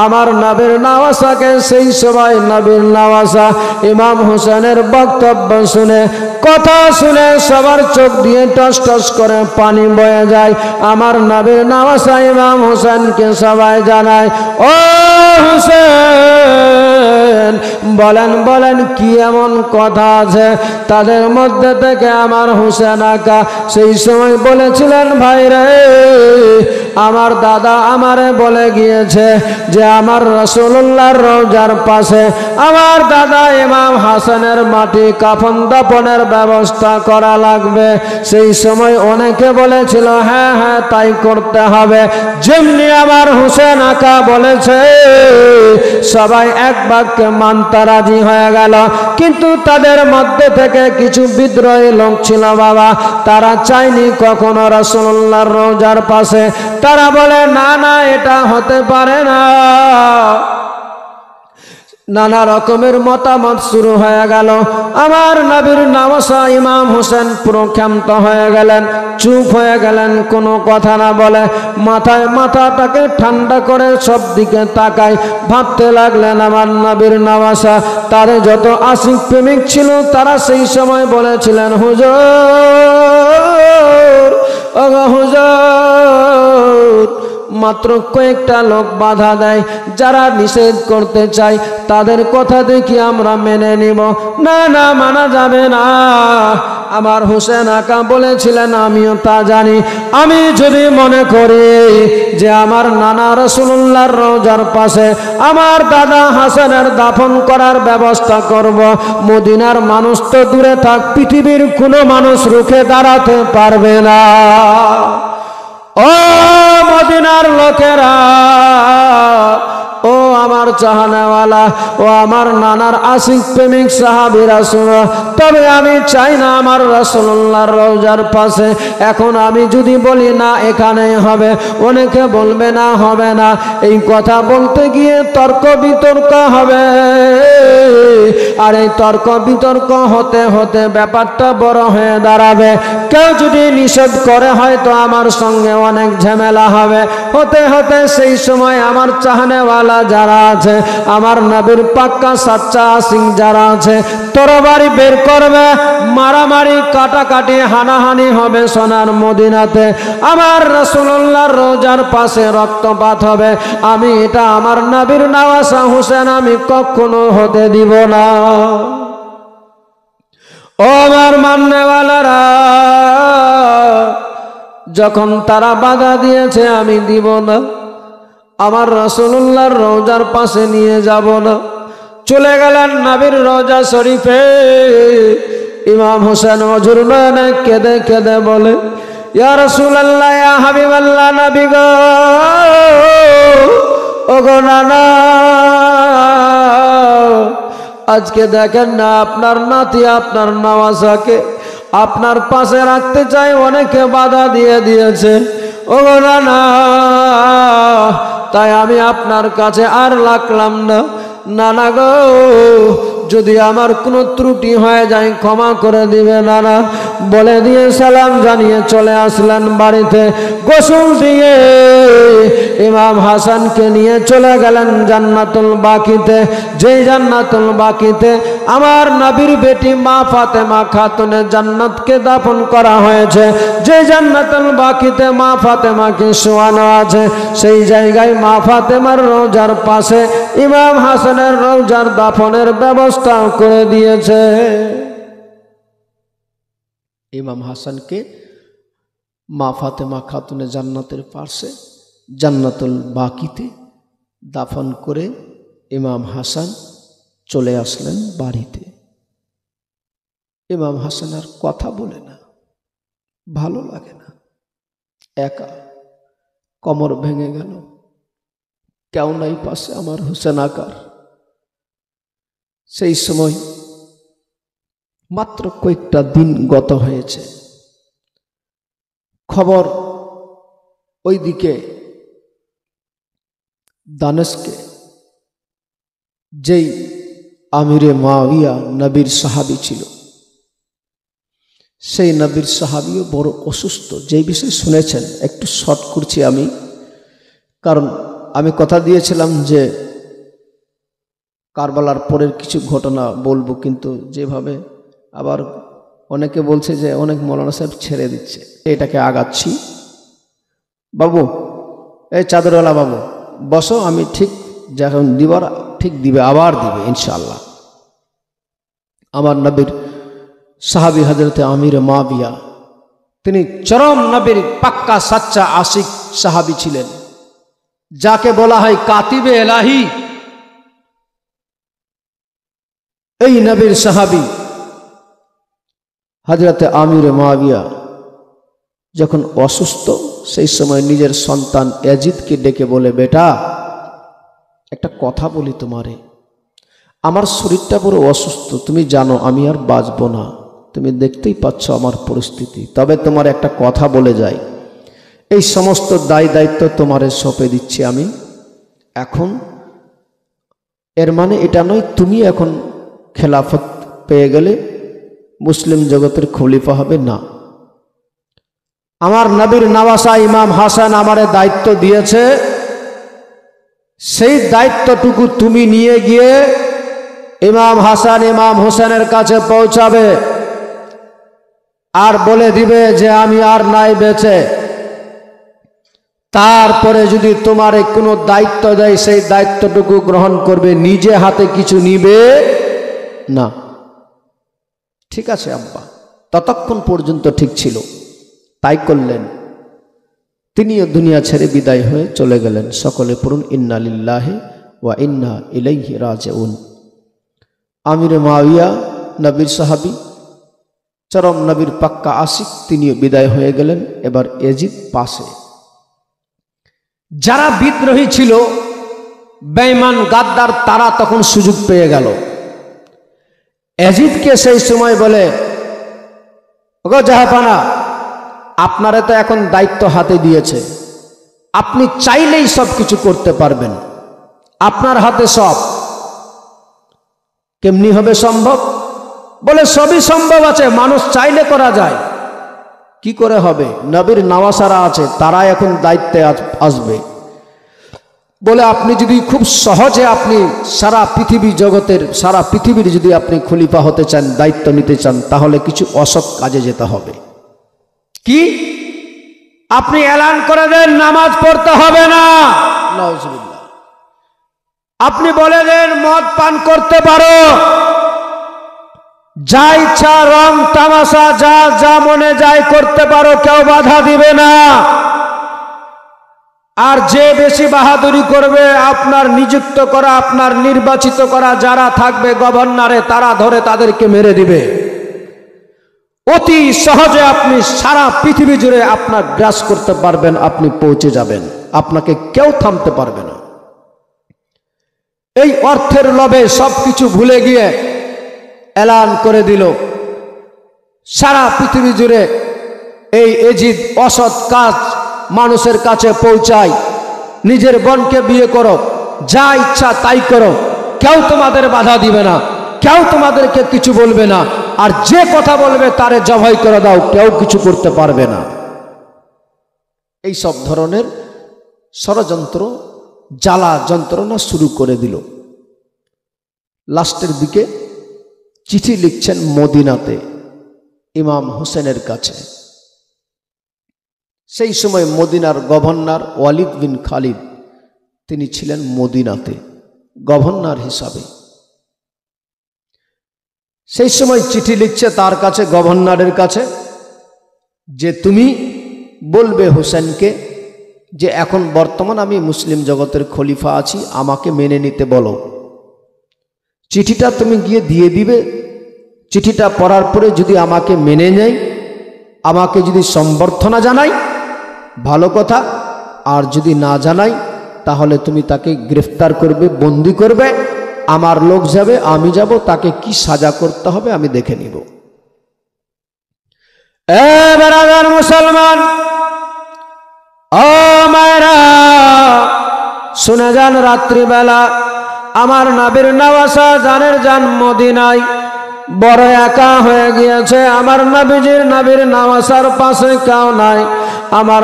আমার নবীর নওয়াসাকে সেই সময় নবীর নওয়াসা ইমাম হোসেনের বক্তব্য শুনে, কথা শুনে সবার চোখ দিয়ে টস টস করে পানি বয়ে যায়। আমার নবীর নওয়াসা ইমাম হোসেনকে সবাই জানায়, ও হোসেন, বলেন বলেন কি এমন কথা আছে? তাদের মধ্যে থেকে আমার হোসেন আকা সেই সময় বলেছিলেন, ভাই রে, আমার দাদা আমারে বলে গিয়েছে যে আমার রাসূলুল্লাহর রওজার পাশে আমার দাদা ইমাম হাসানের মাটি কাফন দাফনের ব্যবস্থা করা লাগবে। সেই সময় অনেকে বলেছিল, হ্যাঁ হ্যাঁ তাই করতে হবে। যেমনি আমার হোসেন আকা বলেছে, সবাই এক বাক্যে মানতে রাজি হয়ে গেল। কিন্তু তাদের মধ্যে থেকে কিছু বিদ্রোহী লোক ছিল বাবা, তারা চায়নি কখনো রাসূলুল্লাহর রওজার পাশে। তারা বলে, না না, এটা হতে পারে না। নানা রকমের মতামত শুরু হয়ে গেল। আমার নবীর নওয়াসা ইমাম হোসেন পুরো ক্ষান্ত হয়ে গেলেন, চুপ হয়ে গেলেন, কোনো কথা না বলে মাথায় মাথাটাকে ঠান্ডা করে সব দিকে তাকায় ভাবতে লাগলেন। আমার নবীর নওয়াসা, তারে যত আশিক প্রেমিক ছিল তারা সেই সময় বলেছিলেন, হুজুর, ওগো হুজুর, মাত্র কয়েকটা লোক বাধা দেয়, যারা নিষেধ করতে চায় তাদের কথা দেখি আমরা মেনে নিব। না না, মানা যাবে না। আমার হোসেন আকা বলেছিলেন, আমিও তা জানি। আমি যদি মনে করি যে আমার নানা রাসূলুল্লাহর রওজার পাশে আমার দাদা হাসানের দাফন করার ব্যবস্থা করব, মদিনার মানুষ তো দূরে থাক, পৃথিবীর কোনো মানুষ রুখে দাঁড়াতে পারবে না। ও মদিনার লোকেরা, ও আমার চাহনাওয়ালা, ও আমার নানার আশিক প্রেমিক সাহাবীরা, শুনো, তবে আমি চাই না আমার রাসূলুল্লাহর রওজার পাশে। এখন আমি যদি বলি না এখানেই হবে, অনেকে বলবে না হবে না। এই কথা বলতে গিয়ে তর্ক বিতর্ক হবে, আর এই তর্ক বিতর্ক হতে হতে ব্যাপারটা বড় হয়ে দাঁড়াবে। কেউ যদি নিষেধ করে হয়তো আমার সঙ্গে অনেক ঝামেলা হবে। হতে হতে সেই সময় আমার চাহনেওয়ালা যারা আছে, আমার নবীর পাক্কা সাচ্চা আশিক যারা আছে, তরবারি বের করবে, মারামারি কাটাকাটি হানাহানি হবে সোনার মদিনাতে। আমার রাসূলুল্লাহর রওজার পাশে রক্তপাত হবে, আমি এটা আমার নবীর নওয়াসা হোসেন আমি কখনো হতে দিব না। ও আমার মাননেওয়ালারা, যখন তারা বাধা দিয়েছে আমি দিব না, আমার রাসূলুল্লাহর রওজার পাশে নিয়ে যাব না। চলে গেলেন নবীর রওজা শরীফে। ইমাম হোসেন অঝুর নয়নে কেঁদে কেঁদে বলে, ইয়া রাসূলুল্লাহ, ইয়া হাবিবাল্লাহ, নবী গো, ওগো নানা, আজকে দেখেন না আপনার নাতি আপনার নওয়াসাকে আপনার পাশে রাখতে চাই, অনেকে বাধা দিয়ে দিয়েছে। ওগো নানা, তাই আমি আপনার কাছে আর লাগলাম না। নানা গো, যদি আমার কোনো ত্রুটি হয়ে যায় ক্ষমা করে দিবে নানা, বলে দিয়ে সালাম জানিয়ে চলে আসলেন বাড়িতে। গোসল দিয়ে ইমাম হাসানকে নিয়ে চলে গেলেন জান্নাতুল বাকিতে। যেই জান্নাতুল বাকিতে আমার নবীর বেটি মা ফাতেমা খাতুনে জান্নাতকে দাফন করা হয়েছে, যে জান্নাতুল বাকিতে মা ফাতেমাকে শোয়ানো আছে, সেই জায়গায় মা ফাতেমার রওজার পাশে ইমাম হাসানের রওজার দাফনের ব্যবস্থা করে দিয়েছে। ইমাম হাসানকে মা ফাতেমা খাতুনে জান্নাতের পাশে জান্নাতুল বাকিতে দাফন করে ইমাম হাসান চলে আসলেন বাড়িতে। ইমাম হাসান আর কথা বলে না, ভালো লাগে না, একা, কোমর ভেঙে গেল, কেউ নাই পাশে আমার হোসেন আকার। সেই সময় মাত্র কয়েকটা দিন গত হয়েছে, খবর ওইদিকে দামেস্কে যেই আমিরে মুআবিয়া নবীর সাহাবী ছিল, সেই নবীর সাহাবীও বড় অসুস্থ। যেই বিষয়ে শুনেছেন একটু শর্ট করছি আমি, কারণ আমি কথা দিয়েছিলাম যে কারবালার পরের কিছু ঘটনা বলবো, কিন্তু যেভাবে আবার অনেকে বলছে যে অনেক মৌলানা সাহেব ছেড়ে দিচ্ছে, এটাকে আগাচ্ছি। বাবু, এই চাদরওয়ালা বাবু বসো, আমি ঠিক যখন দিবার ঠিক দিবে, আবার দিবে ইনশাআল্লাহ। আমার নবীর সাহাবী হযরতে আমির মুআবিয়া, তিনি চরম নবীর পাক্কা সাচ্চা আশিক সাহাবী ছিলেন, যাকে বলা হয় কাতিবে এলাহি। এই নবীর সাহাবী হযরতে আমির মুআবিয়া যখন অসুস্থ, সেই সময় নিজের সন্তান ইয়াজিদকে ডেকে বলে, বেটা একটা কথা বলি তোমারে, আমার শরীরটা বড় অসুস্থ, তুমি জানো আমি আর বাঁচব না, তুমি দেখতেই পাচ্ছ আমার পরিস্থিতি, তবে তোমার একটা কথা বলে যাই, এই সমস্ত দায় দায়িত্ব তোমারে সঁপে দিচ্ছি আমি এখন। এর মানে এটা নয় তুমি এখন খেলাফত পেয়ে গেলে মুসলিম জগতের খলিফা হবে, না। আমার নবীর নওয়াসা ইমাম হাসান আমারে দায়িত্ব দিয়েছে, সেই দায়িত্বটুকু তুমি নিয়ে গিয়ে ইমাম হাসান ইমাম হোসেনের কাছে পৌঁছাবে, আর বলে দিবে যে আমি আর নাই বেঁচে। তারপরে যদি তোমার কোনো দায়িত্ব দেয়, সেই দায়িত্বটুকু গ্রহণ করবে, নিজে হাতে কিছু নিবে না। ঠিক আছে আব্বা, ততক্ষণ পর্যন্ত ঠিক ছিল, তাই করলেন। তিনিও দুনিয়া ছেড়ে বিদায় হয়ে চলে গেলেন। সকলে পড়ুন ইন্না লিল্লাহি ওয়া ইন্না ইলাইহি রাজিউন। আমিরে মুআবিয়া নবীর সাহাবী, চরম নবীর পাক্কা আশিক, তিনিও বিদায় হয়ে গেলেন। এবার ইয়াজিদ পাশে। যারা বিদ্রোহী ছিল, বেঈমান গাদ্দার, তারা তখন সুযোগ পেয়ে গেল। ইয়াজিদকে সেই সময় বলে, ওগো জাহাপানা, আপনারা তো এখন দায়িত্ব হাতে দিয়েছে, আপনি চাইলেই সব কিছু করতে পারবেন, আপনার হাতে সব। কেমনি হবে সম্ভব? বলে সবই সম্ভব আছে, মানুষ চাইলে করা যায়। কি করে হবে? নবীর নওয়াসারা আছে, তারা এখন দায়িত্বে আসবে। বলে আপনি যদি খুব সহজে আপনি সারা পৃথিবী জগতের সারা পৃথিবীর যদি আপনি খলিফা হতে চান, দায়িত্ব নিতে চান, তাহলে কিছু অসৎ কাজে যেতে হবে। কি? আপনি এলান করে দেন নামাজ পড়তে হবে না, নাউজুবিল্লাহ। আপনি বলে দেন মদ পান করতে পারো, যা ইচ্ছা রং তামাশা যা যা মনে যায় করতে পারো, কেউ বাধা দিবে না। আর যে বেশি বাহাদুরি করবে, আপনার নিযুক্ত করা, আপনার নির্বাচিত করা যারা থাকবে গভর্নরে, তারা ধরে তাদেরকে মেরে দিবে। অতি সহজে আপনি সারা পৃথিবী জুড়ে আপনার গ্রাস করতে পারবেন, আপনি পৌঁছে যাবেন, আপনাকে কেউ থামতে পারবে না। এই অর্থের লোভে সবকিছু ভুলে গিয়ে এলান করে দিল সারা পৃথিবী জুড়ে এই এজিদ অসৎ কাজ মানুষের কাছে পৌঁছায়। নিজের বোনকে বিয়ে করো, যা ইচ্ছা তাই করো, কেউ তোমাদের বাধা দিবে না, কেউ তোমাদেরকে কিছু বলবে না, আর যে কথা বলবে তারে জবাই করে দাও, কেউ কিছু করতে পারবে না। এই সব ধরনের ষড়যন্ত্র জ্বালা যন্ত্রণা শুরু করে দিল। লাস্টের দিকে চিঠি লিখছেন মদিনাতে ইমাম হোসেনের কাছে। সেই সময় মদিনার গভর্নর ওয়ালিদ বিন খালিদ, তিনি ছিলেন মদিনাতে গভর্নর হিসাবে। সেই সময় চিঠি লিখছে তার কাছে, গভর্নরের কাছে, যে তুমি বলবে হোসেনকে যে এখন বর্তমান আমি মুসলিম জগতের খলিফা আছি, আমাকে মেনে নিতে বলো। চিঠিটা তুমি গিয়ে দিয়ে দিবে। চিঠিটা পড়ার পরে যদি আমাকে মেনে নেয়, আমাকে যদি সম্বর্ধনা জানাই, ভালো কথা, আর যদি না জানাই তাহলে তুমি তাকে গ্রেফতার করবে, বন্দি করবে, আমার লোক যাবে, আমি যাব, তাকে কি সাজা করতে হবে আমি দেখে নিব। এবার মুসলমান ও মায়েরা শুনে যান, রাত্রিবেলা আমার নবীর নওয়াসা জানের যান মদিনায় বড় একা হয়ে গিয়েছে। আমার নবীর নওয়াসার পাশে কেউ নাই। আমার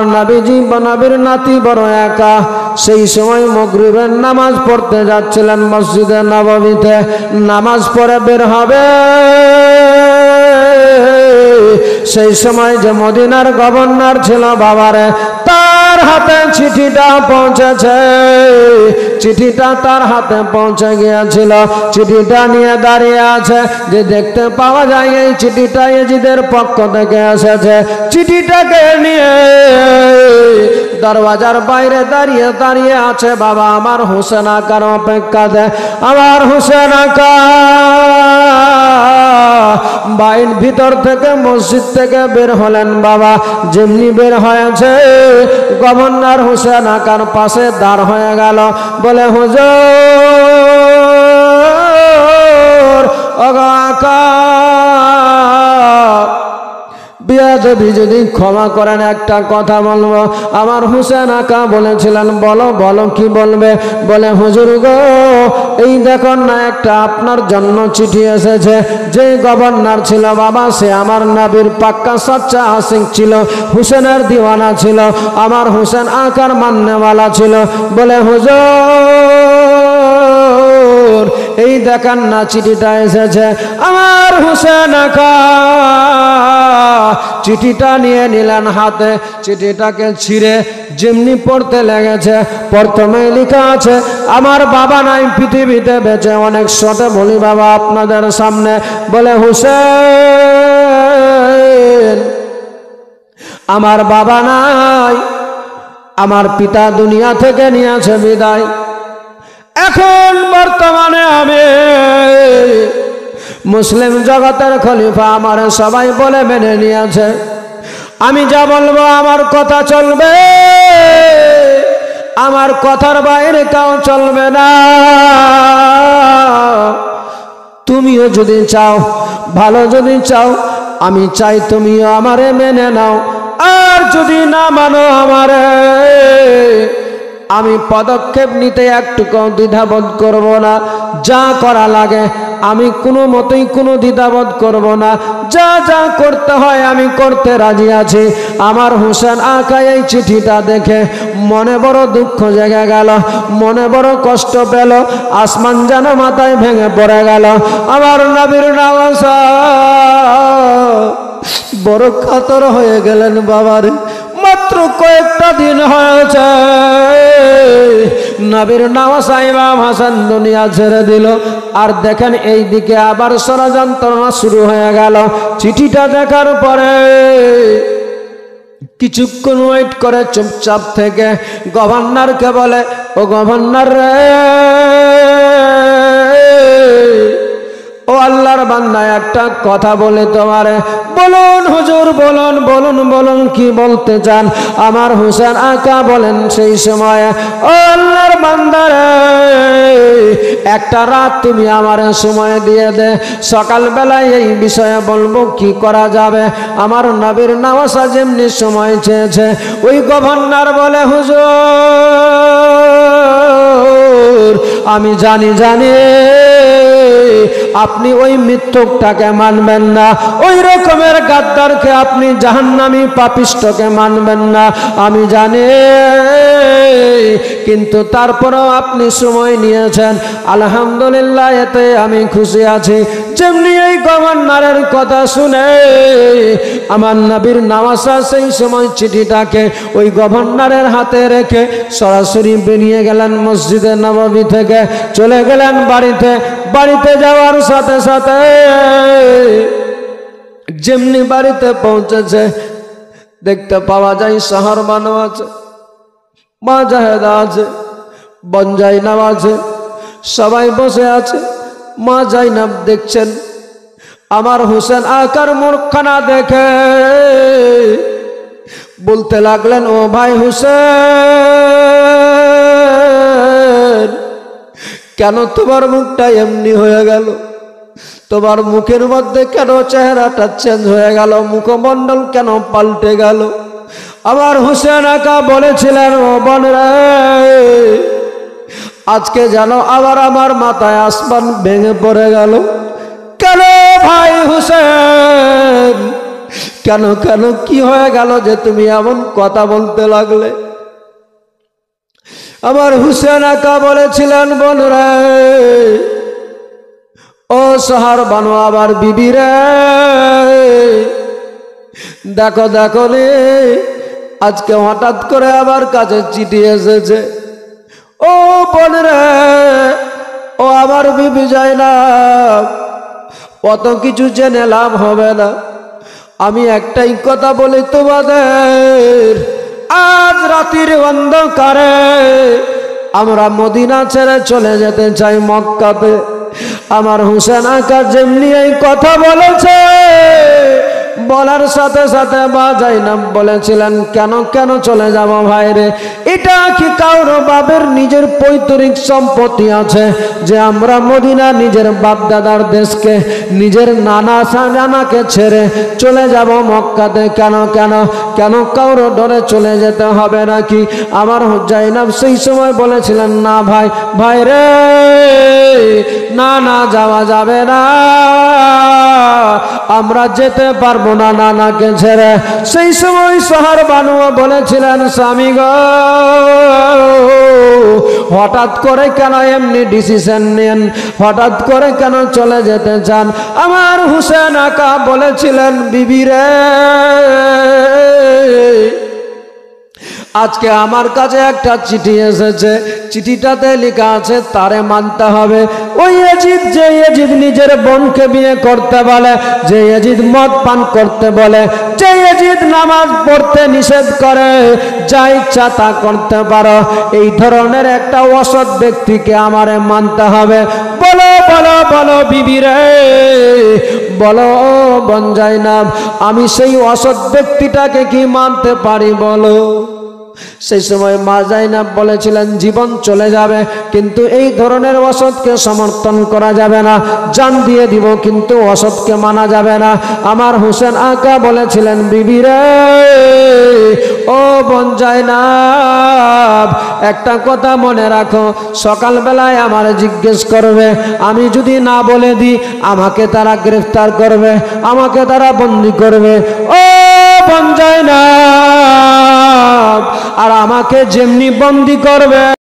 নবীর নাতি বড় একা। সেই সময় মাগরিবের নামাজ পড়তে যাচ্ছিলেন মসজিদে নববীতে। নামাজ পড়ে বের হবে, সেই সময় যে মদিনার গভর্নর ছিল বাবারে, তার হাতে চিঠিটা পৌঁছেছে। চিঠিটা তার হাতে পৌঁছে গিয়েছিল। চিঠিটা নিয়ে দাঁড়িয়ে আছে, যে দেখতে পাওয়া যায় এই চিঠিটা এজিদের পক্ষ থেকে এসেছে। চিঠিটাকে নিয়ে দরওয়াজার বাইরে দাঁড়িয়ে দাঁড়িয়ে আছে বাবা আমার হোসেন আকার অপেক্ষাতে। আমার হোসেন আকা বাইর ভিতর থেকে মসজিদ থেকে বের হলেন বাবা। যেমনি বের হয়েছে গভর্নর হোসেন আকার পাশে দাঁড় হয়ে গেল, বলে হুজুর ওগো আকা, বিয়াদবি যদি ক্ষমা করেন একটা কথা বলবো। আমার হোসেন আকা বলেছিলেন বলো বলো কি বলবে? বলে হুজুর গো, এই দেখুন না একটা আপনার জন্য চিঠি এসেছে। যে গভর্নর ছিল বাবা, সে আমার নবীর পাক্কা সচ্চা আশিক ছিল, হোসেনের দিওয়ানা ছিল, আমার হোসেন আকার মাননেওয়ালা ছিল। বলে হুজুর এই দেখেন না চিঠিটা এসেছে। আমার হোসেন আকা চিঠিটা নিয়ে নিলেন হাতে। চিঠিটাকে ছিঁড়ে যেমনি পড়তে লেগেছে, প্রথমে লেখা আছে আমার বাবা নাই পৃথিবীতে বেঁচে। অনেক শটে বলি বাবা আপনাদের সামনে, বলে হোসেন আমার বাবা নাই, আমার পিতা দুনিয়া থেকে নিয়েছে বিদায়। এখন বর্তমানে আমি মুসলিম জগতের খলিফা, আমার সবাই বলে মেনে নিয়েছে। আমি যা বলবো আমার কথা চলবে, আমার কথার বাইরে কেউ চলবে না। তুমিও যদি চাও, ভালো যদি চাও, আমি চাই তুমিও আমারে মেনে নাও। আর যদি না মানো আমারে, আমি পদক্ষেপ নিতে একটুকু দ্বিধাবোধ করব না। যা করা লাগে আমি কোনো মতেই কোনো দ্বিধাবোধ করব না, যা যা করতে হয় আমি করতে রাজি আছি। আমার হোসেন আকা এই চিঠিটা দেখে মনে বড় দুঃখ জেগে গেল, মনে বড় কষ্ট পেল, আসমান যেন মাথায় ভেঙে পড়ে গেল। আমার নবীর নওয়াজা বড় কাতর হয়ে গেলেন। বাবার মাত্র কয়েকটা দিন হয়েছে নবীর নওয়াজা ইমাম হাসান দুনিয়া ছেড়ে দিল। আর দেখেন এই দিকে আবার ষড়যন্ত্রণা শুরু হয়ে গেল। চিঠিটা দেখার পরে কিছুক্ষণ ওয়েট করে চুপচাপ থেকে গভর্নরকে বলে, ও গভর্নর রে, ও আল্লাহর বান্দা একটা কথা বলে তোমারে। বলুন হুজুর, বলুন বলুন বলুন, কি বলতে চান? আমার হোসেন আকা বলেন সেই সময়ে, ও আল্লাহর বান্দা রে, একটা রাত তুমি আমার সময় দিয়ে দে, সকালবেলায় এই বিষয়ে বলবো কি করা যাবে। আমার নবীর নওয়াজা যেমনি সময় চেয়েছে, ওই গভর্নর বলে, হুজুর আমি জানি আপনি ওই মিথ্যুকটাকে মানবেন না, ওই রকমের গাদ্দারকে আপনি জাহান্নামী পাপিষ্ঠকে মানবেন না, আমি জানি, কিন্তু তারপরেও আপনি সময় নিয়েছেন, আলহামদুলিল্লাহ, এতে আমি খুশি আছি। যেমনি এই গভর্নরের কথা শুনে আমার নবীর নওয়াজা সেই সময় চিঠিটাকে ওই গভর্নরের হাতে রেখে সরাসরি বেরিয়ে গেলেন মসজিদে নববী থেকে, চলে গেলেন বাড়িতে। বাড়িতে যাওয়ার সাথে সাথে যেমনি বাড়িতে পৌঁছেছে দেখতে পাওয়া যায় শহর বানো আছে, মা জাহেদা আছে, বোন জাইনাব আছে, সবাই বসে আছে। মা জাইনাব দেখছেন আমার হোসেন আকার মুখখানা দেখে বলতে লাগলেন, ও ভাই হোসেন, কেন তোমার মুখটা এমনি হয়ে গেল? তোমার মুখের মধ্যে কেন চেহারাটা চেঞ্জ হয়ে গেল? মুখমণ্ডল কেন পাল্টে গেল? আমার হোসেন আকা বলেছিলেন, ও বোন রে, আজকে যেন আবার আমার মাথায় আসমান ভেঙে পড়ে গেল। কেন ভাই হোসেন, কেন কেন কি হয়ে গেল যে তুমি এমন কথা বলতে লাগলে? আমার হোসেন আকা বলেছিলেন, বোন রে, ও শহর বানো আবার বিবি রে, দেখো দেখো রে, আজকে হঠাৎ করে আবার কাছে চিঠি এসেছে। ও বোন রে, ও আমার বিবি জাইনাব, অত কিছু জেনে লাভ হবে না। আমি একটাই কথা বলি তোমাদের, আজ রাতের অন্ধকারে আমরা মদিনা ছেড়ে চলে যেতে চাই মক্কাতে। আমার হোসেন আকা যেমনি এই কথা বলেছে, বলার সাথে সাথে মা জাইনাব বলেছিলেন, কেন কেন চলে যাব ভাই রে? এটা কি কারো বাপের নিজের পৈতৃক সম্পত্তি আছে যে আমরা মদিনা নিজের বাপ দাদার দেশকে, নিজের নানা সাজানাকে ছেড়ে চলে যাব মক্কাতে? কেন কেন কেন কারো ডরে চলে যেতে হবে নাকি? আমার জাইনাব সেই সময় বলেছিলেন, না ভাই, ভাই রে, না না, যাওয়া যাবে না, আমরা যেতে পারবো না নানাকে ছেড়ে। সেই সময় শহর বানুয়া বলেছিলেন, স্বামী গো, হঠাৎ করে কেন এমনি ডিসিশন নেন? হঠাৎ করে কেন চলে যেতে চান? আমার হোসেন আকা বলেছিলেন, বিবি রে, আজকে আমার কাছে একটা চিঠি এসেছে, চিঠিটাতে লেখা আছে তারে মানতে হবে। ওই ইয়াজিদ, যে ইয়াজিদ নিজের বোনকে বিয়ে করতে বলে, যে ইয়াজিদ মদ পান করতে বলে, যে ইয়াজিদ নামাজ পড়তে নিষেধ করে, যা ইচ্ছা তা করতে পারো, এই ধরনের একটা অসৎ ব্যক্তিকে আমারে মানতে হবে। বলো বলো বলো বিবি রে, বলো বোন জাইনাব, আমি সেই অসৎ ব্যক্তিটাকে কি মানতে পারি বলো? সেই সময় মা জাইনাব বলেছিলেন জীবন চলে যাবে কিন্তু এই ধরনের অসৎকে সমর্থন করা যাবে না, জান দিয়ে দিব কিন্তু অসৎকে মানা যাবে না। আমার হোসেন আকা বলেছিলেন বিবি রে ও বোন জাইনাব একটা কথা মনে রাখো, সকালবেলায় আমার জিজ্ঞেস করবে, আমি যদি না বলে দিই আমাকে তারা গ্রেফতার করবে, আমাকে তারা বন্দী করবে। ও বোন জাইনাব আর আমাকে যেমনি বন্দী করবে